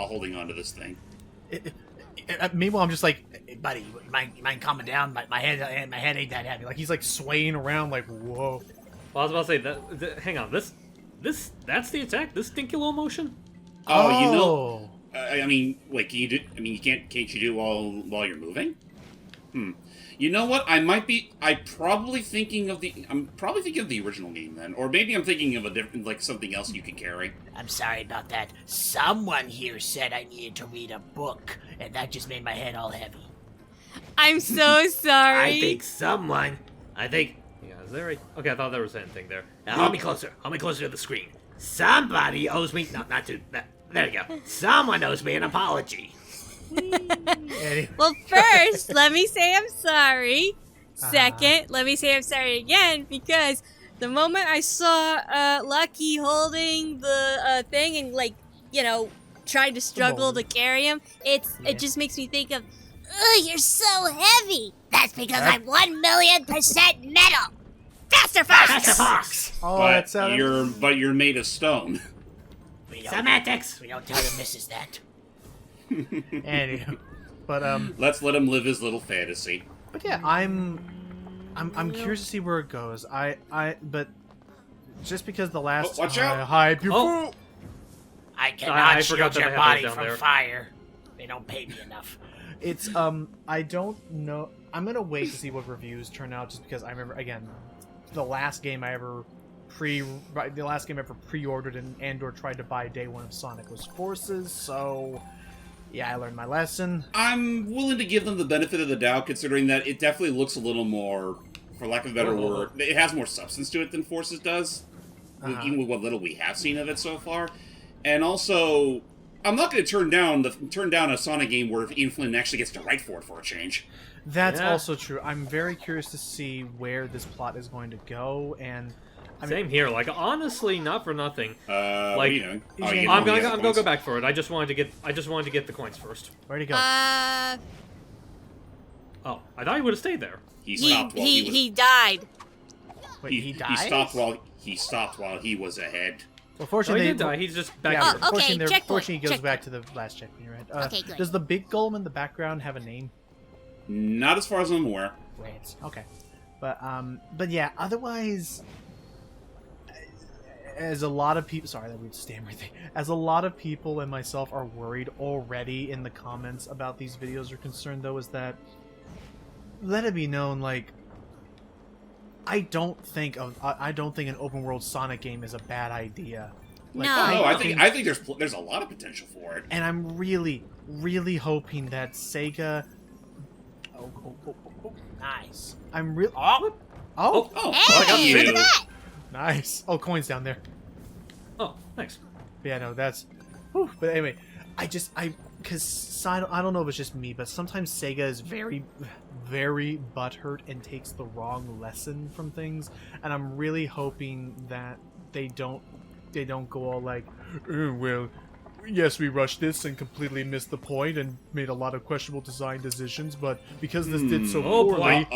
holding on to this thing. Meanwhile, I'm just like, Hey, buddy, you mind calming down? My head ain't that heavy. like he's like swaying around, like, whoa. Well, I was about to say that. Hang on, that's the attack. This stinky little motion. Oh, you know. I mean, wait, can you do? I mean, can't you do while you're moving? You know what? I'm probably thinking of the original game then, or maybe I'm thinking of a different, like something else you can carry. I'm sorry about that. Someone here said I needed to read a book, and that just made my head all heavy. I'm so sorry. I think someone. Yeah, is there okay, I thought there was anything there. Hold me closer. Hold me closer to the screen. Somebody owes me. No, not to. There you go. Someone owes me an apology. Well, first, let me say I'm sorry. Second, let me say I'm sorry again, because the moment I saw Lucky holding the thing and, like, you know, trying to struggle to carry him, it just makes me think of, ugh, you're so heavy. That's because I'm 1,000,000% metal. Faster, Fox! Faster, Fox! Oh, But you're made of stone. Semantics. We don't tell the missus that. Anywho, but Let's let him live his little fantasy. but yeah, I'm curious to see where it goes. But just because the last watch out! Hi, people. Oh. I I cannot forgot shield that I your had body those down from there. fire. They don't pay me enough. It's I don't know. I'm gonna wait to see what reviews turn out, just because I remember again, the last game I ever pre-ordered and/or tried to buy day one of Sonic was Forces. So yeah, I learned my lesson. I'm willing to give them the benefit of the doubt, considering that it definitely looks a little more, for lack of a better word, it has more substance to it than Forces does, even with what little we have seen of it so far. And also, I'm not going to turn down a Sonic game where Ian Flynn actually gets to write for it for a change. That's also true. I'm very curious to see where this plot is going to go, and Same here. Like, honestly, not for nothing. What are you doing? I'm gonna go back for it. I just wanted to get the coins first. Where'd he go? Oh, I thought he would have stayed there. He stopped while he died. Wait, he died? He stopped while he was ahead. Well, Oh, fortunately, he did die. He's just back yeah, here. okay, fortunately, he goes checkpoint. back to the last checkpoint. You're right. Okay, good. Does the big golem in the background have a name? Not as far as I'm aware. Right. Okay. But yeah. Otherwise, as a lot of people, sorry, that weird stammer thing. As a lot of people and myself are worried already in the comments about these videos are concerned, though, is that let it be known, like, I don't think an open world Sonic game is a bad idea. Like, No. I think there's a lot of potential for it. and I'm really, really hoping that Sega. Oh, Nice. I'm real. Oh, Hey, look at that! Nice. Oh, coins down there. Oh, thanks. Yeah, no, that's. Whew. But anyway, because I don't know if it's just me, but sometimes Sega is very, very butthurt and takes the wrong lesson from things, and I'm really hoping that they don't go all like, well, yes, we rushed this and completely missed the point and made a lot of questionable design decisions, but because this did so poorly...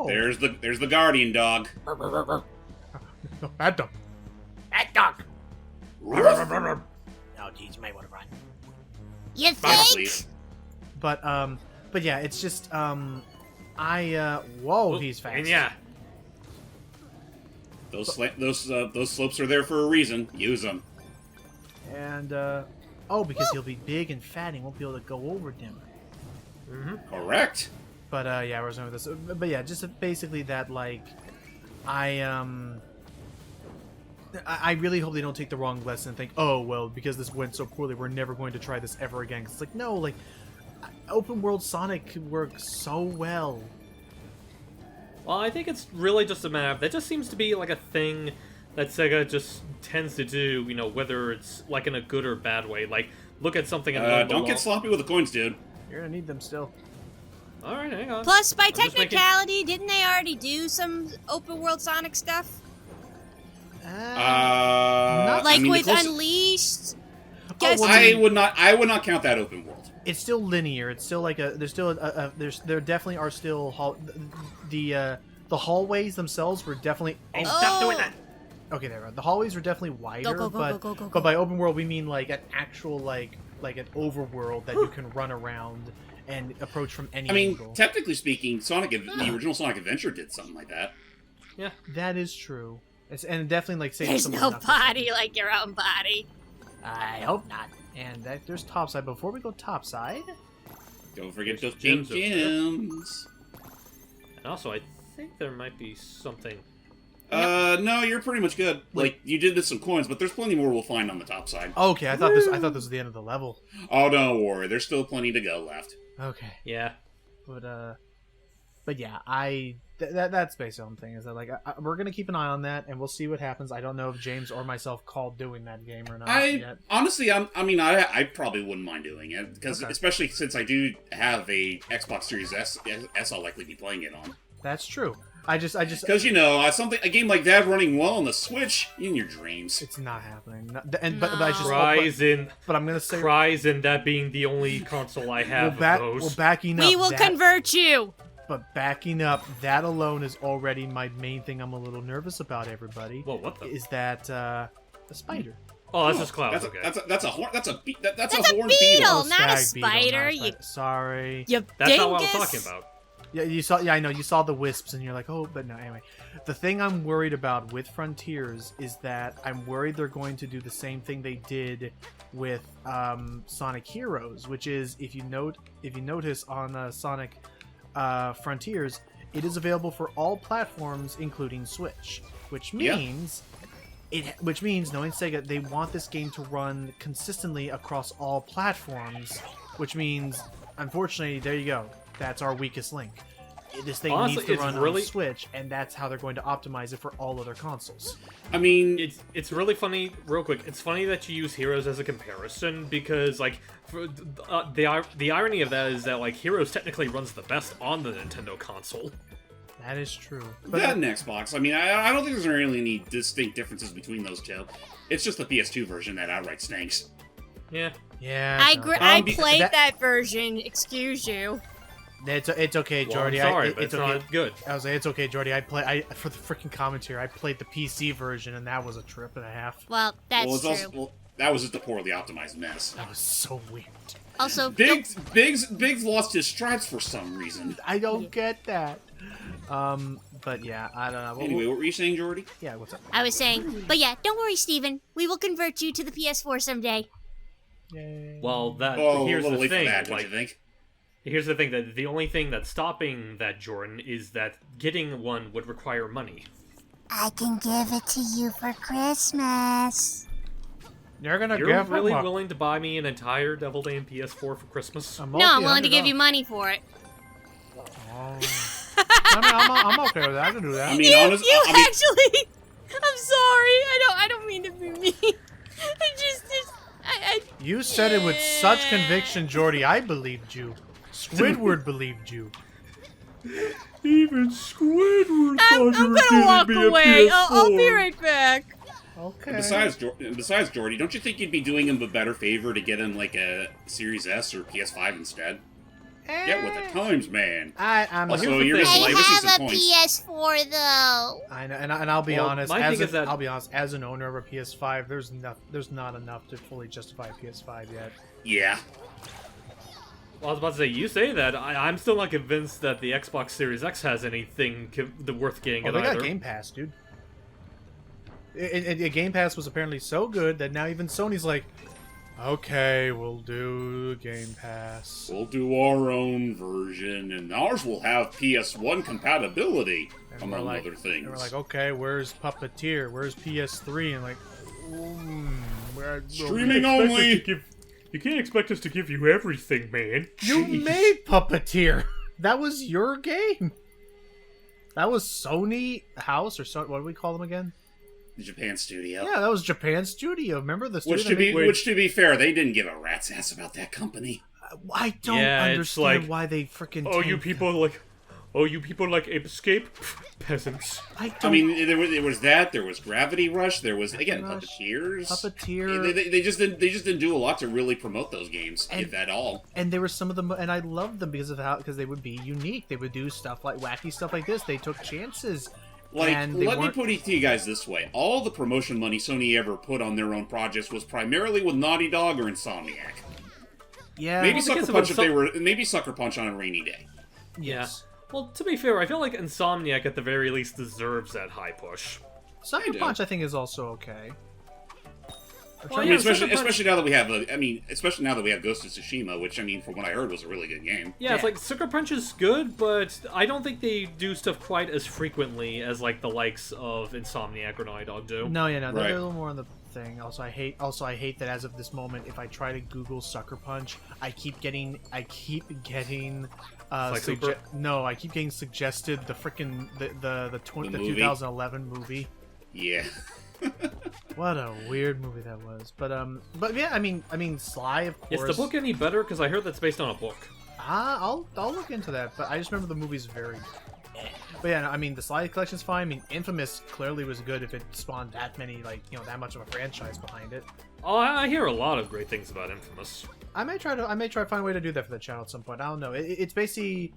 There's the guardian dog. No, bad dog. That dog. Oh, geez, you might want to run. You think? But yeah, it's just, whoa, he's fast. And yeah. Those slopes are there for a reason. Use them. And, because he'll be big and fat, he won't be able to go over them. Correct. But, yeah, we're with this. But yeah, just basically that, like, I really hope they don't take the wrong lesson and think, oh, well, because this went so poorly, we're never going to try this ever again. 'Cause it's like, no, like, open world Sonic works so well. Well, I think it's really just a matter of, that just seems to be like a thing that Sega just tends to do, you know, whether it's like in a good or bad way. Like, look at something and don't get sloppy with the coins, dude. You're gonna need them still. Alright, hang on. Plus, by technicality, didn't they already do some open world Sonic stuff? Like with Unleashed? I would not count that open world. It's still linear. It's still like there definitely are still the hallways themselves were definitely. Hey, stop doing that. Okay, there. The hallways were definitely wider, Go. But by open world we mean like an actual like an overworld that you can run around and approach from any angle. Technically speaking, the original Sonic Adventure did something like that. Yeah, that is true. And definitely like there's no body like your own body. I hope not. And there's topside. Before we go topside, don't forget those pink gems. And also, I think there might be something. No, you're pretty much good. Like, you did some coins, but there's plenty more we'll find on the top side. Okay, I thought this was the end of the level. Oh, don't worry. There's still plenty to go left. Okay. Yeah. But yeah, that's basically what I'm thinking, is that like we're gonna keep an eye on that and we'll see what happens. I don't know if James or myself called doing that game or not yet. Honestly, I probably wouldn't mind doing it, because especially since I do have a Xbox Series S, I'll likely be playing it on. That's true. I just because a game like that running well on the Switch, in your dreams, it's not happening. But I'm gonna say Ryzen, that being the only console I have of those. We're backing up. We will convert you. But backing up, that alone is already my main thing I'm a little nervous about, everybody. Well, what the? Is that a spider? Oh, that's just clouds. That's a horned beetle, beetle. Not a spider. Sorry. You That's dingus. not what I was talking about. Yeah, you saw. Yeah, I know. You saw the wisps, and you're like, oh, but no. Anyway, the thing I'm worried about with Frontiers is that I'm worried they're going to do the same thing they did with Sonic Heroes, which is if you notice on Sonic Frontiers, it is available for all platforms, including Switch, which means. Which means, knowing Sega, they want this game to run consistently across all platforms, which means, unfortunately, there you go. That's our weakest link. This thing needs to run on Switch, and that's how they're going to optimize it for all other consoles. I mean, it's really funny. Real quick, it's funny that you use Heroes as a comparison, because like the irony of that is that like Heroes technically runs the best on the Nintendo console. That is true. But that and Xbox. I mean, I don't think there's really any distinct differences between those two. It's just the PS2 version that outright stinks. Yeah. Yeah. I played that version. Excuse you. It's okay, Jordy. Well, I'm sorry, but it's okay. Not good. I was like, it's okay, Jordy. For the freaking commentary, I played the PC version, and that was a trip and a half. Well, that's true. That was just a poorly optimized mess. That was so weird. Also, Biggs lost his stripes for some reason. I don't get that. But yeah, I don't know. Anyway, what were you saying, Jordy? Yeah, what's up? I was saying, but yeah, don't worry, Steven. We will convert you to the PS4 someday. Yay. Well, here's the thing. Don't you think? Here's the thing, that the only thing that's stopping that, Jordan, is that getting one would require money. I can give it to you for Christmas. You're really willing to buy me an entire Devil Day and PS4 for Christmas? No, I'm willing to give you money for it. I'm okay with that. I can do that. I mean, actually, I'm sorry. I don't mean to be mean. You said it with such conviction, Jordy. I believed you. Squidward believed you. Even Squidward I'm gonna walk away. I'll be right back. Okay. And besides, Jordy, don't you think you'd be doing him a better favor to get him like a Series S or PS5 instead? Get with the times, man. I'm also, you're missing I some have a points. PS4 though. I know, and I'll be honest. my thing is that I'll be honest. As an owner of a PS5, there's not enough to fully justify a PS5 yet. Yeah. Well, I was about to say, you say that. I'm still not convinced that the Xbox Series X has anything worth getting Oh, it they either. got Game Pass, dude. Game Pass was apparently so good that now even Sony's like, okay, we'll do Game Pass. We'll do our own version, and ours will have PS1 compatibility, And among we're like, other things. And we're like, okay, where's Puppeteer? Where's PS3? And like, Streaming only! You can't expect us to give you everything, man. You Jeez. made Puppeteer. That was your game. That was Sony House, or what do we call them again? Japan studio. Yeah, that was Japan Studio. Remember the studio? Which to be fair, they didn't give a rat's ass about that company. I don't it's understand like, why they freaking. Oh, you people like Escape? Peasants. I mean, there was that. There was Gravity Rush. There was again Rush, Puppeteers. Puppeteer. They just didn't do a lot to really promote those games, if at all. And there were some of them, and I loved them because they would be unique. They would do stuff like wacky stuff like this. They took chances. Like, and they let me weren't- put it to you guys this way: all the promotion money Sony ever put on their own projects was primarily with Naughty Dog or Insomniac. Yeah, Maybe Well, Sucker because Punch of if they were maybe Sucker Punch on a rainy day. yes. Well, to be fair, I feel like Insomniac at the very least deserves that high push. Sucker do. Punch, I think, is also okay. Well, I mean, yeah, especially, Sucker Punch- especially now that we have especially now that we have Ghost of Tsushima, which I mean, from what I heard, was a really good game. Yeah, it's like Sucker Punch is good, but I don't think they do stuff quite as frequently as like the likes of Insomniac or Naughty Dog do. No, yeah, no, they're Right. a little more on the thing. Also, I hate that as of this moment, if I try to Google Sucker Punch, I keep getting Like Super? I keep getting suggested the frickin' the movie? 2011 movie. Yeah. What a weird movie that was. But yeah, I mean, Sly, of course. Is the book any better? Because I heard that's based on a book. I'll look into that. But I just remember the movie's very. But yeah, no, I mean, the Sly collection's fine. I mean, Infamous clearly was good if it spawned that many, that much of a franchise behind it. Oh, I hear a lot of great things about Infamous. I may try to find a way to do that for the channel at some point. I don't know. It's basically,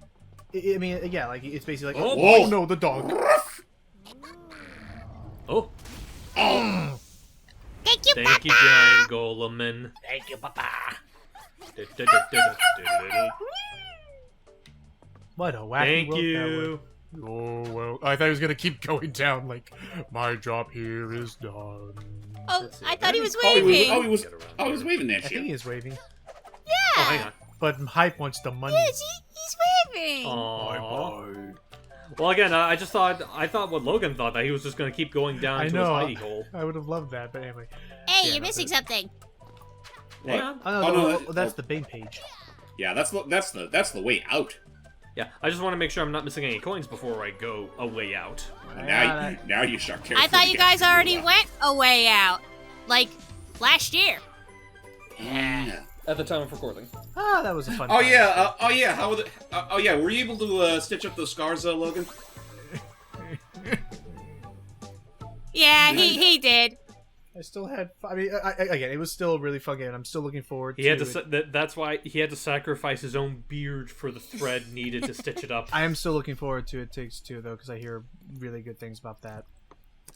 I mean, yeah, like it's basically like, Oh, no, the dog. Oh, Thank you, thank you, Papa. Giant Goleman. Thank you, Papa. What a wacky Thank world that you. was. Oh well, I thought he was gonna keep going down. Like, my job here is done. Oh, I thought he was Oh, waving. he was waving I at think he you. is waving, Oh, hang on. but Hype wants the money. Yes, he's waving. Aww. Well, again, I thought what Logan thought, that he was just going to keep going down I to know. his hidey hole. I would have loved that, but anyway. Hey, Yeah, you're missing something. What? Yeah. Oh, no, that's the main page. Yeah, that's the way out. Yeah, I just want to make sure I'm not missing any coins before I go a way out. Now you start carefully. I thought you guys already went a way out. Like, last year. Yeah. At the time of recording. Ah, that was a fun. Oh time. yeah. How? Oh yeah. Were you able to stitch up those scars, Logan? Yeah, he did. I still had. I mean, again, it was still a really fun game. I'm still looking forward He to had it. to. That's why he had to sacrifice his own beard for the thread needed to stitch it up. I am still looking forward to It Takes Two, though, because I hear really good things about that.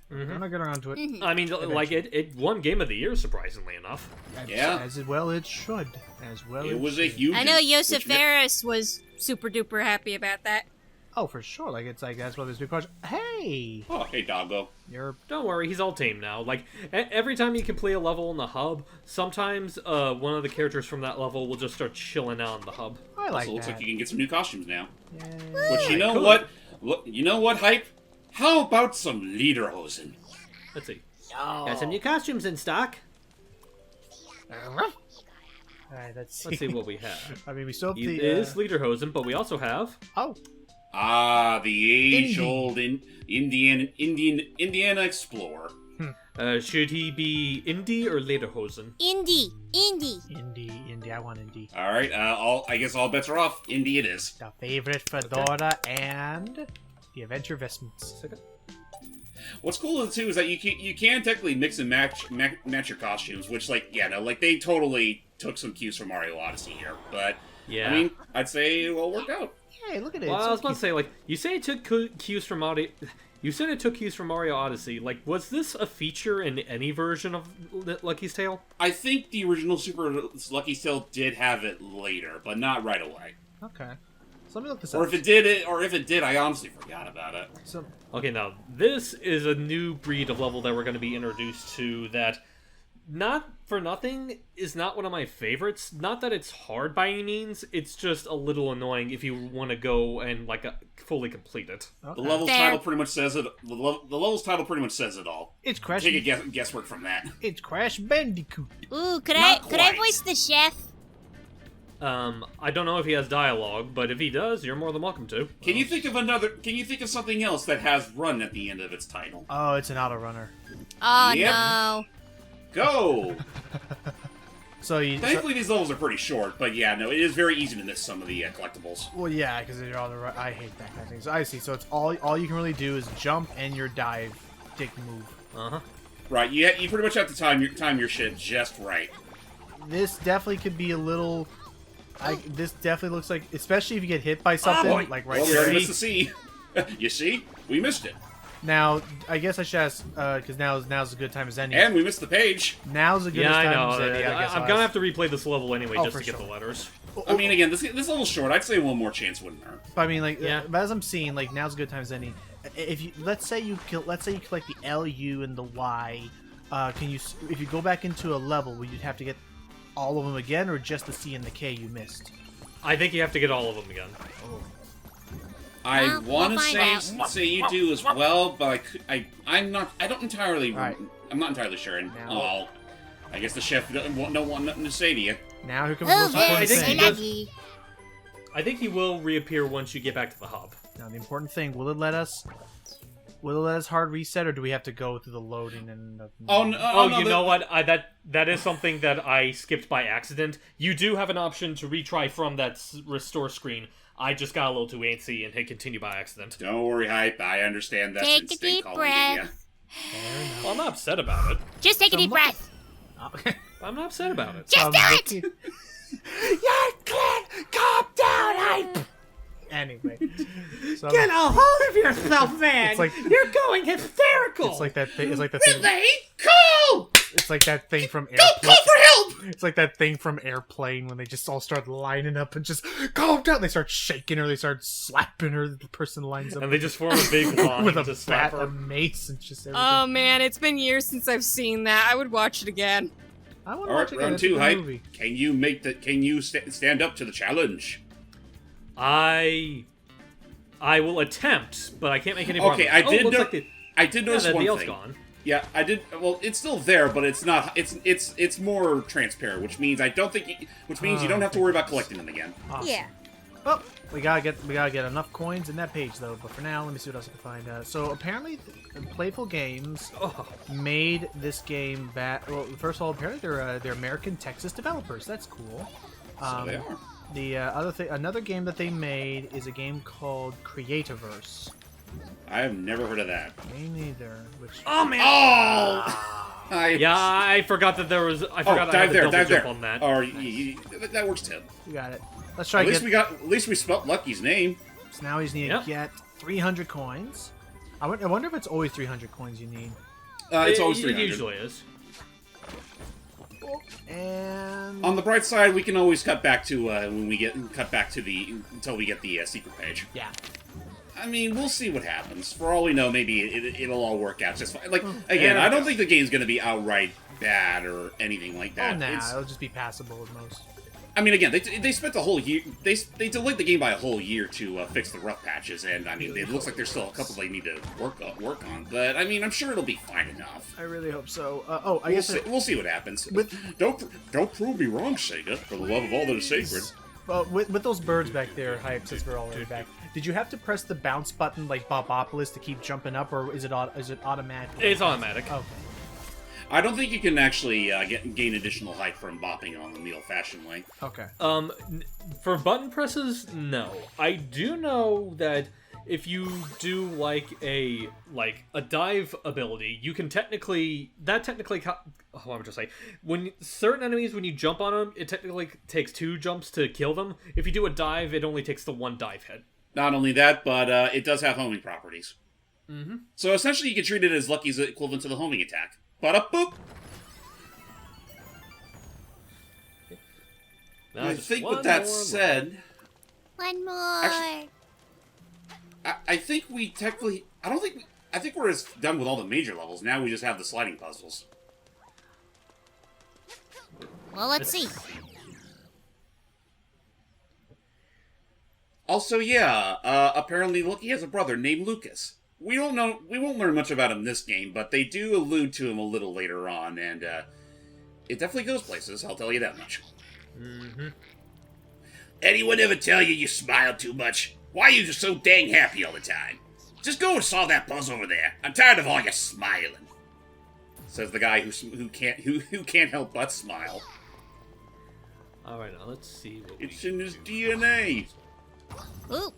I'm not getting around to it. I mean, like it won Game of the Year, surprisingly enough. Yeah. As well it should. As well It was a should. huge. I know Joseph which- Ferris was super duper happy about that. Oh, for sure. Like, it's like, that's what this big project. Hey! Oh, hey, doggo. You're. Don't worry, he's all tame now. Like every time you complete a level in the hub, sometimes one of the characters from that level will just start chilling out in the hub. I like Also, looks that. like you can get some new costumes now. Yay. Which you know cool. what? Look, you know what, Hype? How about some Lederhosen? Let's see. Got some new costumes in stock. Alright, let's see. Let's see what we have. I mean, we still have It the. is Lederhosen, but we also have. Oh, Ah, the age-old Indiana Explorer. Should he be Indy or Lederhosen? Indy. Indy. I want Indy. All right. I guess all bets are off. Indy it is. The favorite fedora and the adventure vestments. What's cool too is that you can technically mix and match your costumes, which they totally took some cues from Mario Odyssey here. But yeah, I mean, I'd say it all worked out. Hey, look at it. Well, I was about to say, you say it took cues from Mario. You said it took cues from Mario Odyssey. Was this a feature in any version of Lucky's Tale? I think the original Super Lucky's Tale did have it later, but not right away. Okay. So let me look this up. Or if it did, I honestly forgot about it. Okay, now, this is a new breed of level that we're going to be introduced to that, not for nothing, is not one of my favorites. Not that it's hard by any means, it's just a little annoying if you want to go and, fully complete it. Okay. The level's title pretty much says it. The level's title pretty much says it all. It's Crash. Take a guesswork from that. It's Crash Bandicoot. Ooh, could I voice the chef? I don't know if he has dialogue, but if he does, you're more than welcome to. Can you think of something else that has run at the end of its title? Oh, it's an auto runner. Oh, Yep. no. Go! Thankfully, these levels are pretty short, but yeah, no, it is very easy to miss some of the collectibles. Well, yeah, because they're all I hate that kind of thing. So I see. So it's all you can really do is jump and your dive, dig, move. Uh-huh. Right, you pretty much have to time your shit just right. This definitely could be a little. This definitely looks like, especially if you get hit by something, right there. We already missed the C. You see? We missed it. Now, I guess I should ask, because now's a good time as any. And we missed the page. Now's a good time as any. I'm gonna have to replay this level anyway just to get sure. the letters. I mean, again, this level's short. I'd say one more chance wouldn't hurt. But I mean, yeah. But as I'm seeing, now's a good time as any. If you let's say you collect the L, U, and the Y, if you go back into a level, will you have to get all of them again, or just the C and the K you missed? I think you have to get all of them again. Oh. I want to say you do as well, but I'm not entirely sure. And I guess the chef won't know nothing to say to you. Now here comes the most important thing. I think he will reappear once you get back to the hub. Now the important thing: will it let us hard reset, or do we have to go through the loading and? You know what? That is something that I skipped by accident. You do have an option to retry from that restore screen. I just got a little too antsy and hit continue by accident. Don't worry, Hype. I understand that's Take a deep breath. Well, I'm not upset about it. Just take a deep breath. I'm not upset about it. Just do it! You can't calm down, Hype! Anyway. Get a hold of yourself, man! You're going hysterical! It's like that thing. Call! It's like that thing from Airplane. Don't call for help! It's like that thing from Airplane when they just all start lining up and just calm down. They start shaking her, they start slapping her. The person lines up and they just form a big line with to a slap bat, her. a mace, and just everything. Oh man, it's been years since I've seen that. I would watch it again. I want to All watch right, it again. round 2, Hype. Movie. Can you stand up to the challenge? I will attempt, but I can't make any promise. Okay, I did notice one thing. Gone. Yeah, I did. Well, it's still there, but it's not. It's more transparent, which means you don't have to worry about collecting them again. Awesome. Yeah. Well, we gotta get enough coins in that page though. But for now, let me see what else I can find. So apparently, Playful Games made this game back. Well, first of all, apparently they're American Texas developers. That's cool. So they are. The another game that they made is a game called Creativerse. I have never heard of that. Me neither. Oh man! Oh! I forgot that there was. I forgot I had to double jump on that. Or that works too. You got it. Let's try. At least we spelled Lucky's name. So now we just need to get 300 coins. I wonder if it's always 300 coins you need. It's always 300. It usually is. And on the bright side, we can always cut back to until we get the secret page. Yeah. I mean, we'll see what happens. For all we know, maybe it'll all work out just fine. Again, I don't think the game's going to be outright bad or anything like that. Oh, nah, it'll just be passable at most. I mean, again, they spent the whole year. They delayed the game by a whole year to fix the rough patches, and I mean, it looks like there's still a couple they need to work on. But I mean, I'm sure it'll be fine enough. I really hope so. We'll see what happens. Don't prove me wrong, Sega. For the love of all that is sacred. With those birds back there, Hype, since we're already back, did you have to press the bounce button like Bobopolis to keep jumping up, or is it automatic? It's automatic. Okay. I don't think you can actually gain additional height from bopping on them the old-fashioned way. Okay. For button presses, no. I do know that if you do like a dive ability, you can technically what am I to say? When certain enemies, when you jump on them, it technically takes 2 jumps to kill them. If you do a dive, it only takes the 1 dive hit. Not only that, but it does have homing properties. Mm-hmm. So essentially, you can treat it as Lucky's equivalent to the homing attack. Ba-da-boop! I think with that said... One more! Actually, I think we technically... I think we're done with all the major levels. Now we just have the sliding puzzles. Well, let's see. Also, yeah, apparently Lucky has a brother named Lucas. We won't learn much about him this game, but they do allude to him a little later on, and it definitely goes places, I'll tell you that much. Mm-hmm. Anyone ever tell you you smile too much? Why are you so dang happy all the time? Just go and solve that puzzle over there. I'm tired of all your smiling. Says the guy who can't help but smile. All right, now let's see what it's in his DNA. Ooh.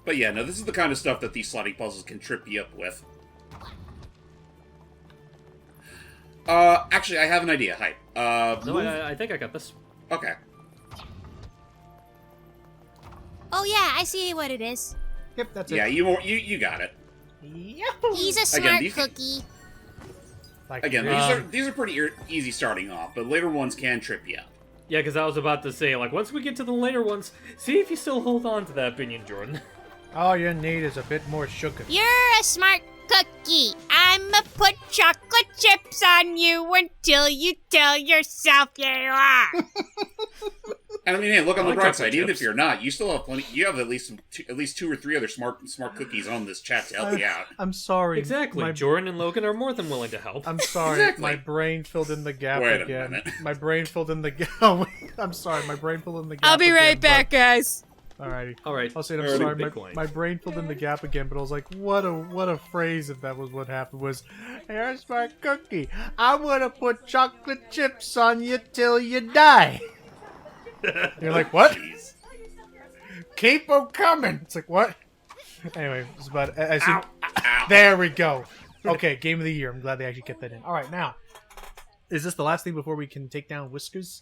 But yeah, no, this is the kind of stuff that these sliding puzzles can trip you up with. Actually, I have an idea. Hi. No, I think I got this. Okay. Oh yeah, I see what it is. Yep, that's it. Yeah, you got it. Yahoo! He's a smart cookie. Like, Again, these are pretty easy starting off, but later ones can trip you up. Yeah, because I was about to say, like, once we get to the later ones, see if you still hold on to that opinion, Jordan. All you need is a bit more sugar. You're a smart cookie. I'ma put chocolate chips on you until you tell yourself you are. And I mean, hey, look on the like bright chocolate side. Even chips. if you're not, you still have plenty. You have at least 2 or 3 other smart cookies on this chat to help you out. I'm sorry. Exactly. Jordan and Logan are more than willing to help. I'm sorry. Exactly. My brain filled in the gap Wait a again. minute. My brain filled in the gap. Oh, wait, I'm sorry. My brain filled in the gap. I'll be right again, back, guys. Alrighty. All right. I'll say it, I'm Alrighty, sorry. Bitcoin. My brain filled in the gap again, but I was like, what a phrase if that was what happened was, you're a smart cookie. I'm gonna put chocolate chips on you till you die. You're like, what? Jeez. Keep 'em coming. It's like, what? Anyway, it's about. I see. Ow. There we go. Okay, game of the year. I'm glad they actually kept that in. All right, now, is this the last thing before we can take down Whiskers?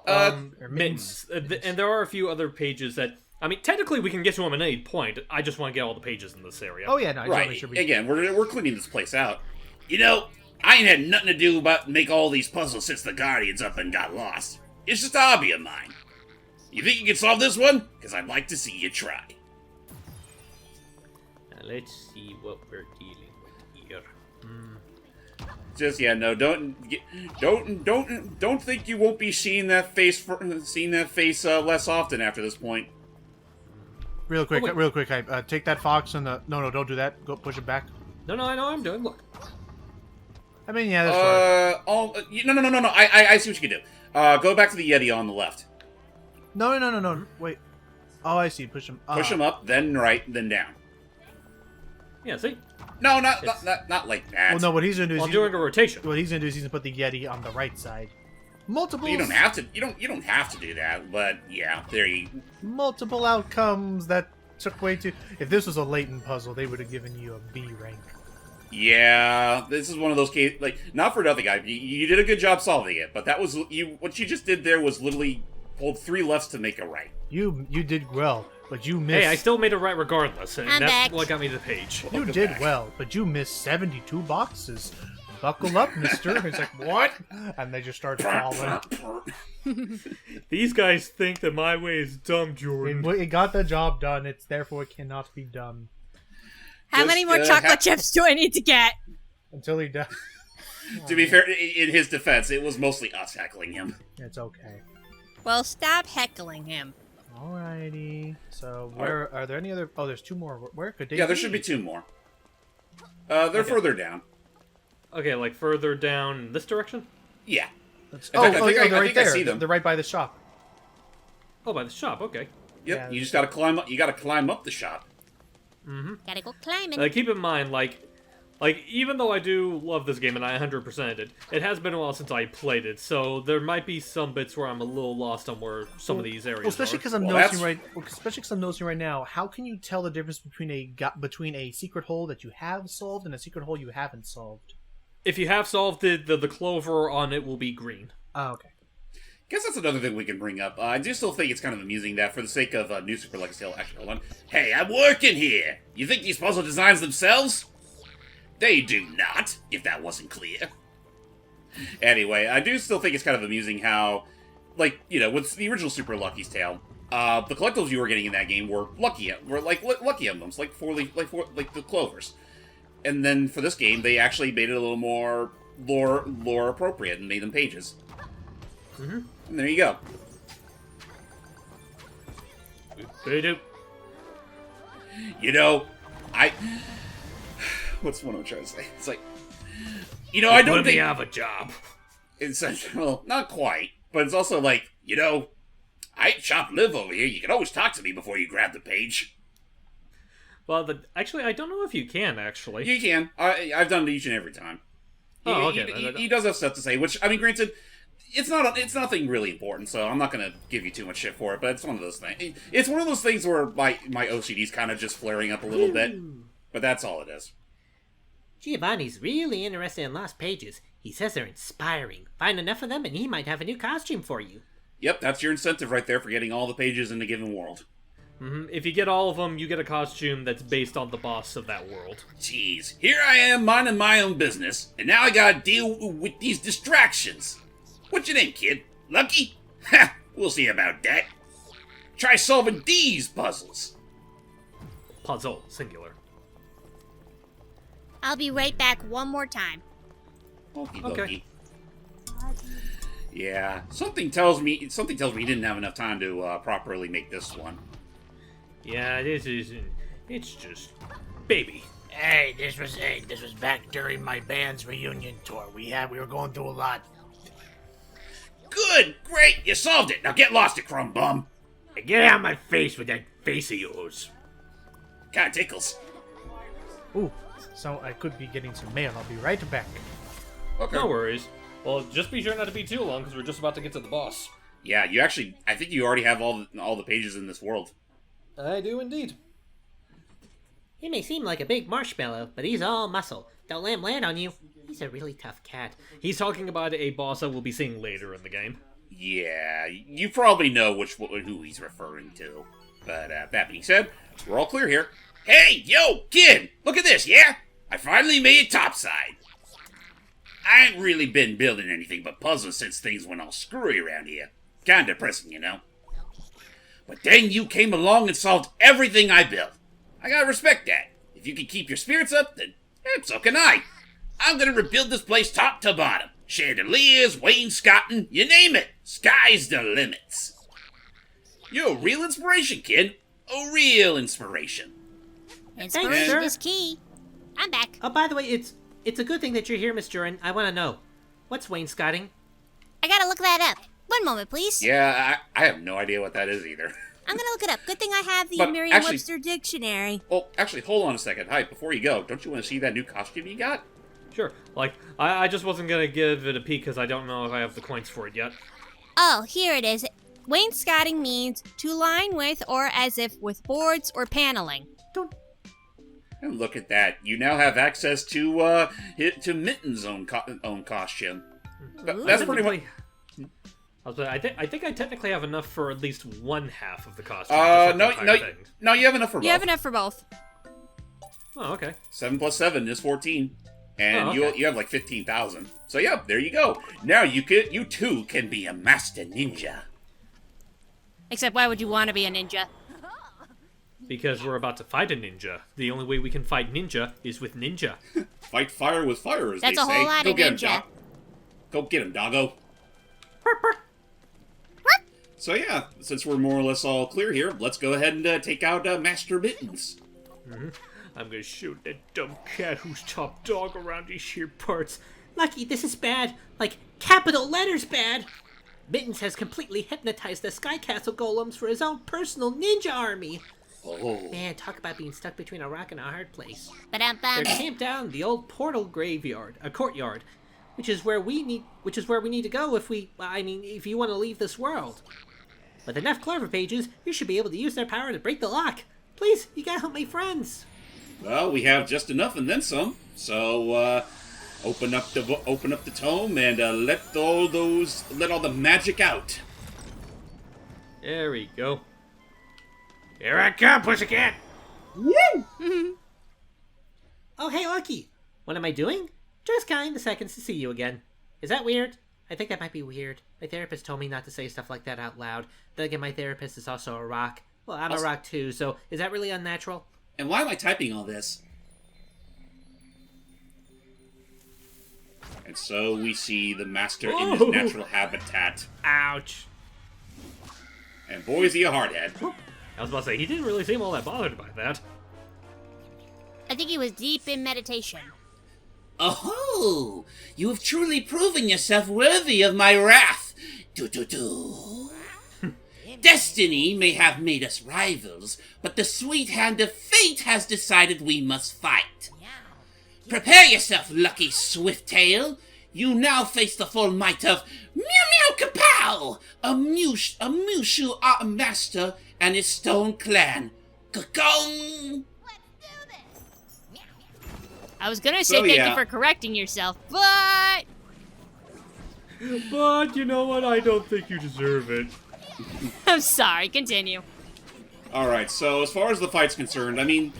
Or Mittens. And there are a few other pages that... I mean, technically we can get to them at any point. I just want to get all the pages in this area. Oh yeah, no, I just wanna Right. make sure we. Again, we're cleaning this place out. You know, I ain't had nothing to do but make all these puzzles since the Guardians up and got lost. It's just a hobby of mine. You think you can solve this one? Because I'd like to see you try. Now let's see what we're dealing with here. Just no, don't think you won't be seeing that face less often after this point. Real quick, wait. Hype. Take that fox and the. No, don't do that. Go push it back. No, I know I'm doing. Look. I mean, yeah, that's fine. No. I see what you can do. Go back to the Yeti on the left. No. Wait. Oh, I see. Push him. Push him up, then right, then down. Yeah, see? No, not like that. Well, no. What he's gonna do is While doing a rotation. what he's gonna put the Yeti on the right side. Multiple. You don't have to. You don't have to do that. But yeah, there you. Multiple outcomes that took way too. If this was a latent puzzle, they would have given you a B rank. Yeah, this is one of those cases. Like, not for nothing, guy. You did a good job solving it, but that was you. What you just did there was literally pulled 3 lefts to make a right. You did well, but you missed. Hey, I still made it right regardless, and I'm that's back. what got me the page. You Welcome did back. well, but you missed 72 boxes. Buckle up, mister. It's like, what? And they just start falling. These guys think that my way is dumb, Jordan. It got the job done. It's therefore it cannot be done. How many more chocolate chips do I need to get? Until he does. To be fair, in his defense, it was mostly us heckling him. It's okay. Well, stop heckling him. Alrighty. So, where are there any other? Oh, there's 2 more. Where could they Yeah, there be? should be 2 more. They're further down. Okay, like further down this direction? Yeah. Oh, In fact, I think they're right I there. see them. They're right by the shop. Oh, by the shop, okay. Yep. Yeah. You just gotta climb up. You gotta climb up the shop. Gotta go climbing. Keep in mind, like, Like, even though I do love this game and I 100%ed it, it has been a while since I played it, so there might be some bits where I'm a little lost on where some of these areas especially are. because I'm noticing right now. How can you tell the difference between a secret hole that you have solved and a secret hole you haven't solved? If you have solved it, the clover on it will be green. Oh, okay. Guess that's another thing we can bring up. I do still think it's kind of amusing that, for the sake of New Super Lucky Tale, actually, hold on. Hey, I'm working here! You think these puzzle designs themselves? They do not, if that wasn't clear. Anyway, I do still think it's kind of amusing how, like, you know, with the original Super Lucky's Tale, the collectibles you were getting in that game were lucky emblems, like the clovers. And then for this game, they actually made it a little more lore appropriate and made them pages. Mm-hmm. And there you go. You know, what's what I'm trying to say? It's like, you know, I don't think... have a job. It's, well, not quite. But it's also like, you know, I ain't chopped live over here. You can always talk to me before you grab the page. Well, actually, I don't know if you can, actually. You can. I've done it each and every time. He does have stuff to say, which, I mean, granted... It's nothing really important, so I'm not gonna give you too much shit for it, but it's one of those things. It's one of those things where my OCD's kind of just flaring up a little bit, but that's all it is. Giovanni's really interested in lost pages. He says they're inspiring. Find enough of them and he might have a new costume for you. Yep, that's your incentive right there for getting all the pages in a given world. Mm-hmm. If you get all of them, you get a costume that's based on the boss of that world. Jeez, here I am minding my own business, and now I gotta deal with these distractions. What's your name, kid? Lucky? Ha! We'll see about that. Try solving these puzzles. Puzzle, singular. I'll be right back one more time. Okay. Yeah, something tells me he didn't have enough time to properly make this one. Yeah, it's just baby. Hey, this was back during my band's reunion tour. We were going through a lot. Good, great, you solved it. Now get lost, you crumb bum. Get out of my face with that face of yours. Kinda tickles. Ooh, so I could be getting some mail. I'll be right back. Okay. No worries. Well, just be sure not to be too long, because we're just about to get to the boss. Yeah, I think you already have all the pages in this world. I do indeed. He may seem like a big marshmallow, but he's all muscle. Don't let him land on you. He's a really tough cat. He's talking about a boss that we'll be seeing later in the game. Yeah, you probably know who he's referring to. But that being said, we're all clear here. Hey, yo, kid, look at this, yeah? I finally made it topside. I ain't really been building anything but puzzles since things went all screwy around here. Kinda depressing, you know? But then you came along and solved everything I built. I gotta respect that. If you can keep your spirits up, then so can I. I'm gonna rebuild this place top to bottom. Chandeliers, wainscoting, you name it. Sky's the limits. You're a real inspiration, kid. A real inspiration. Inspiration is key. I'm back. Oh, by the way, it's a good thing that you're here, Miss Durin. I want to know, what's wainscoting? I gotta look that up. One moment, please. Yeah, I have no idea what that is either. I'm gonna look it up. Good thing I have the But Merriam-Webster dictionary. Oh, actually, hold on a second. Hi, before you go, don't you want to see that new costume you got? Sure. Like, I just wasn't gonna give it a peek because I don't know if I have the coins for it yet. Oh, here it is. Wainscoting means to line with or as if with boards or paneling. And look at that. You now have access to Mittens' own costume. That's pretty much... I think I technically have enough for at least one half of the costume. No, you have enough for both. You have enough for both. Oh, okay. 7 plus 7 is 14. And okay. you have like 15,000. So yeah, there you go. Now you too can be a master ninja. Except why would you want to be a ninja? Because we're about to fight a ninja. The only way we can fight ninja is with ninja. Fight fire with fire, as That's they a say. whole lot Go of get ninja. him, Go get him, doggo. So yeah, since we're more or less all clear here, let's go ahead and take out Master Mittens. Mm-hmm. I'm gonna shoot that dumb cat who's top dog around these here parts. Lucky, this is bad. Like, capital letters bad. Mittens has completely hypnotized the Sky Castle golems for his own personal ninja army. Oh. Man, talk about being stuck between a rock and a hard place. Ba-dum-bum. They're camped out in the old portal graveyard, a courtyard, which is where we need to go if you want to leave this world. With enough clever pages, you should be able to use their power to break the lock. Please, you gotta help my friends. Well, we have just enough and then some. So, open up the tome and let all the magic out. There we go. Here I come, pussycat! Woo! Oh, hey, Lucky. What am I doing? Just counting the seconds to see you again. Is that weird? I think that might be weird. My therapist told me not to say stuff like that out loud. Then again, my therapist is also a rock. Well, I'm a rock too, so is that really unnatural? And why am I typing all this? And so we see the master in his natural habitat. Ouch. And boy, is he a hardhead. I was about to say, he didn't really seem all that bothered by that. I think he was deep in meditation. Oh, you have truly proven yourself worthy of my wrath. Do. Destiny may have made us rivals, but the sweet hand of fate has decided we must fight. Prepare yourself, lucky Swifttail. You now face the full might of Meow Meow Kapow, a Mushu Art Master and his Stone Clan. Gong! I was gonna say thank you for correcting yourself, but... But, you know what? I don't think you deserve it. I'm sorry, continue. Alright, so as far as the fight's concerned, I mean,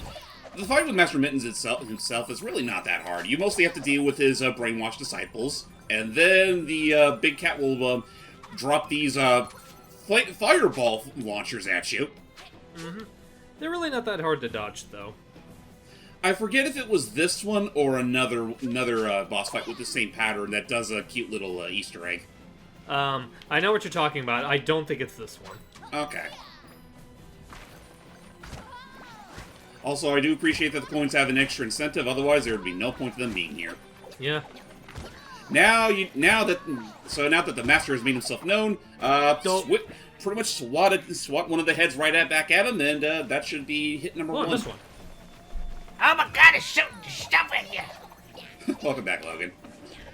the fight with Master Mittens himself is really not that hard. You mostly have to deal with his brainwashed disciples, and then the big cat will drop these fireball launchers at you. Mm-hmm. They're really not that hard to dodge, though. I forget if it was this one or another boss fight with the same pattern that does a cute little Easter egg. I know what you're talking about. I don't think it's this one. Okay. Also, I do appreciate that the coins have an extra incentive, otherwise there would be no point to them being here. Yeah. Now that the master has made himself known, pretty much swat one of the heads right back at him, and that should be hit number one. This one. Oh my god, it's shooting stuff at you. Welcome back, Logan.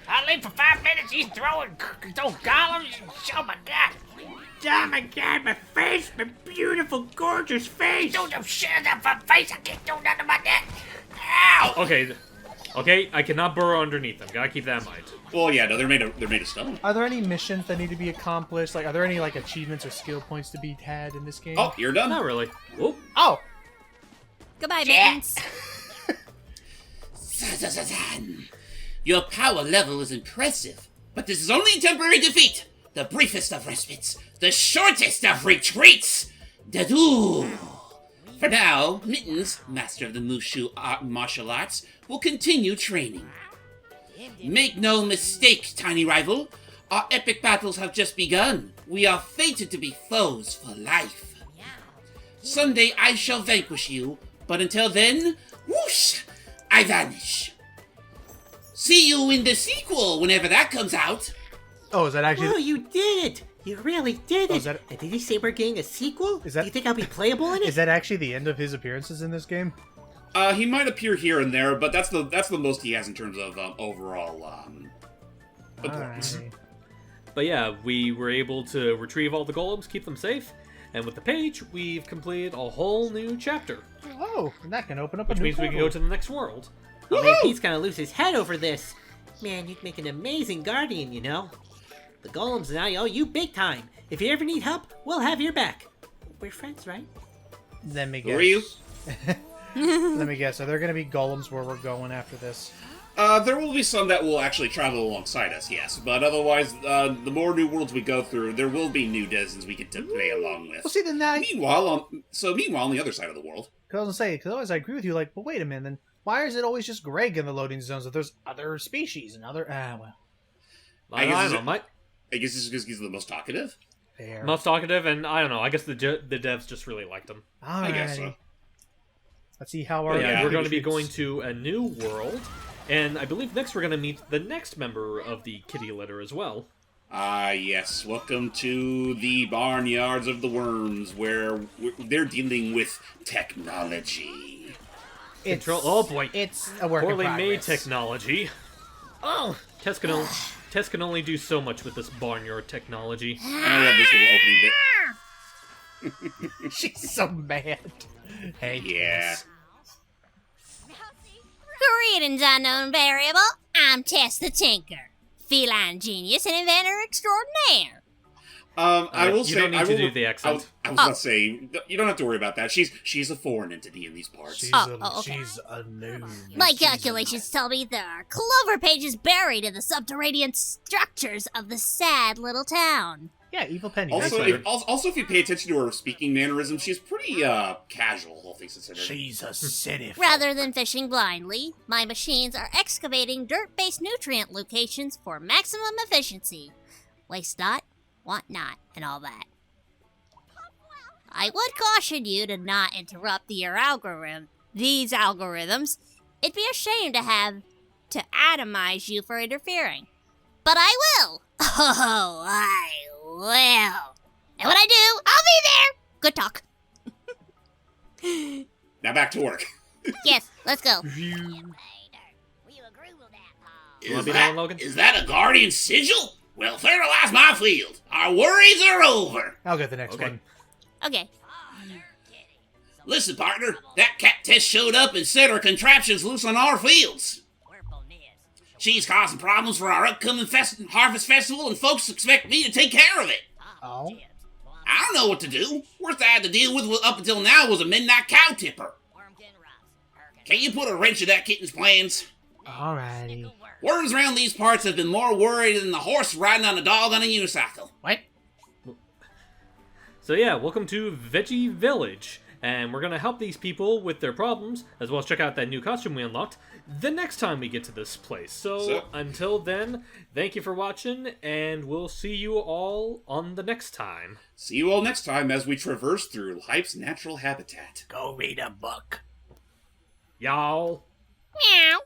I live for 5 minutes, he's throwing golems. Oh my god. Oh my god, my face, my beautiful, gorgeous face. Don't shit up my face, I can't do nothing about that. Ow! Okay, I cannot burrow underneath them. Gotta keep that in mind. Well, yeah, no, they're made of stone. Are there any missions that need to be accomplished? Like, are there any like achievements or skill points to be had in this game? Oh, you're done. Not really. Whoop. Oh. Goodbye, Mittens. Your power level is impressive, but this is only a temporary defeat. The briefest of respites, the shortest of retreats. Dadoo. For now, Mittens, master of the Mushu martial arts, will continue training. Make no mistake, tiny rival. Our epic battles have just begun. We are fated to be foes for life. Someday I shall vanquish you, but until then, whoosh, I vanish. See you in the sequel whenever that comes out. Oh, is that actually... Oh, you did it! You really did it! And did he say we're getting a sequel? Is that... Do you think I'll be playable in it? Is that actually the end of his appearances in this game? He might appear here and there, but that's the most he has in terms of overall appearance. Right. But yeah, we were able to retrieve all the golems, keep them safe, and with the page, we've completed a whole new chapter. Oh, and that can open up which a new means we can go to the next world. Oh man, Pete's gonna lose his head over this. Man, you'd make an amazing guardian, you know? The golems and I owe you big time. If you ever need help, we'll have your back. We're friends, right? Let me guess. Who are you? Let me guess. Are there going to be golems where we're going after this? There will be some that will actually travel alongside us, yes. But otherwise, the more new worlds we go through, there will be new denizens we get to play along with. Well, see, then that... Meanwhile, on the other side of the world... Because I was going to say, because otherwise I agree with you, like, but wait a minute, then why is it always just Greg in the loading zones if there's other species and other... well. I don't know, Mike. I guess it's because he's the most talkative. Fair. Most talkative, and I don't know, I guess the devs just really liked him. Alrighty. I guess so. Let's see how our... Yeah, we're going to be going to a new world, and I believe next we're going to meet the next member of the kitty litter as well. Ah, yes. Welcome to the barnyards of the worms, where they're dealing with technology. Oh boy. It's a work in Poorly made progress. technology. Oh! Tess can only do so much with this barnyard technology. I love this little opening bit. She's so mad. Hey, Yeah. Greetings, unknown variable. I'm Tess the Tinker, feline genius and inventor extraordinaire. I will say you don't need to do the accent. I was gonna say you don't have to worry about that. She's a foreign entity in these parts. She's okay. she's a new. My calculations tell me there are clover pages buried in the subterranean structures of the sad little town. Yeah, evil Penny. Also, right? if you pay attention to her speaking mannerisms, she's pretty casual, all things considered. She's a city. Rather than fishing blindly, my machines are excavating dirt-based nutrient locations for maximum efficiency. Waste not, want not, and all that. I would caution you to not interrupt these algorithms. It'd be a shame to have to atomize you for interfering. But I will! Oh, I will. And when I do, I'll be there! Good talk. Now back to work. Yes, let's go. Is that a guardian sigil? Well, fertilize my field. Our worries are over. I'll get the next Okay. one. Okay. Listen, partner, that cat Tess showed up and set her contraptions loose on our fields. She's causing problems for our upcoming harvest festival, and folks expect me to take care of it. Oh. I don't know what to do. Worst I had to deal with up until now was a midnight cow tipper. Can you put a wrench in that kitten's plans? Alrighty. Worms around these parts have been more worried than the horse riding on a dog on a unicycle. What? So yeah, welcome to Veggie Village. And we're going to help these people with their problems, as well as check out that new costume we unlocked, the next time we get to this place. So until then, thank you for watching, and we'll see you all on the next time. See you all next time as we traverse through Hype's natural habitat. Go read a book. Y'all. Meow.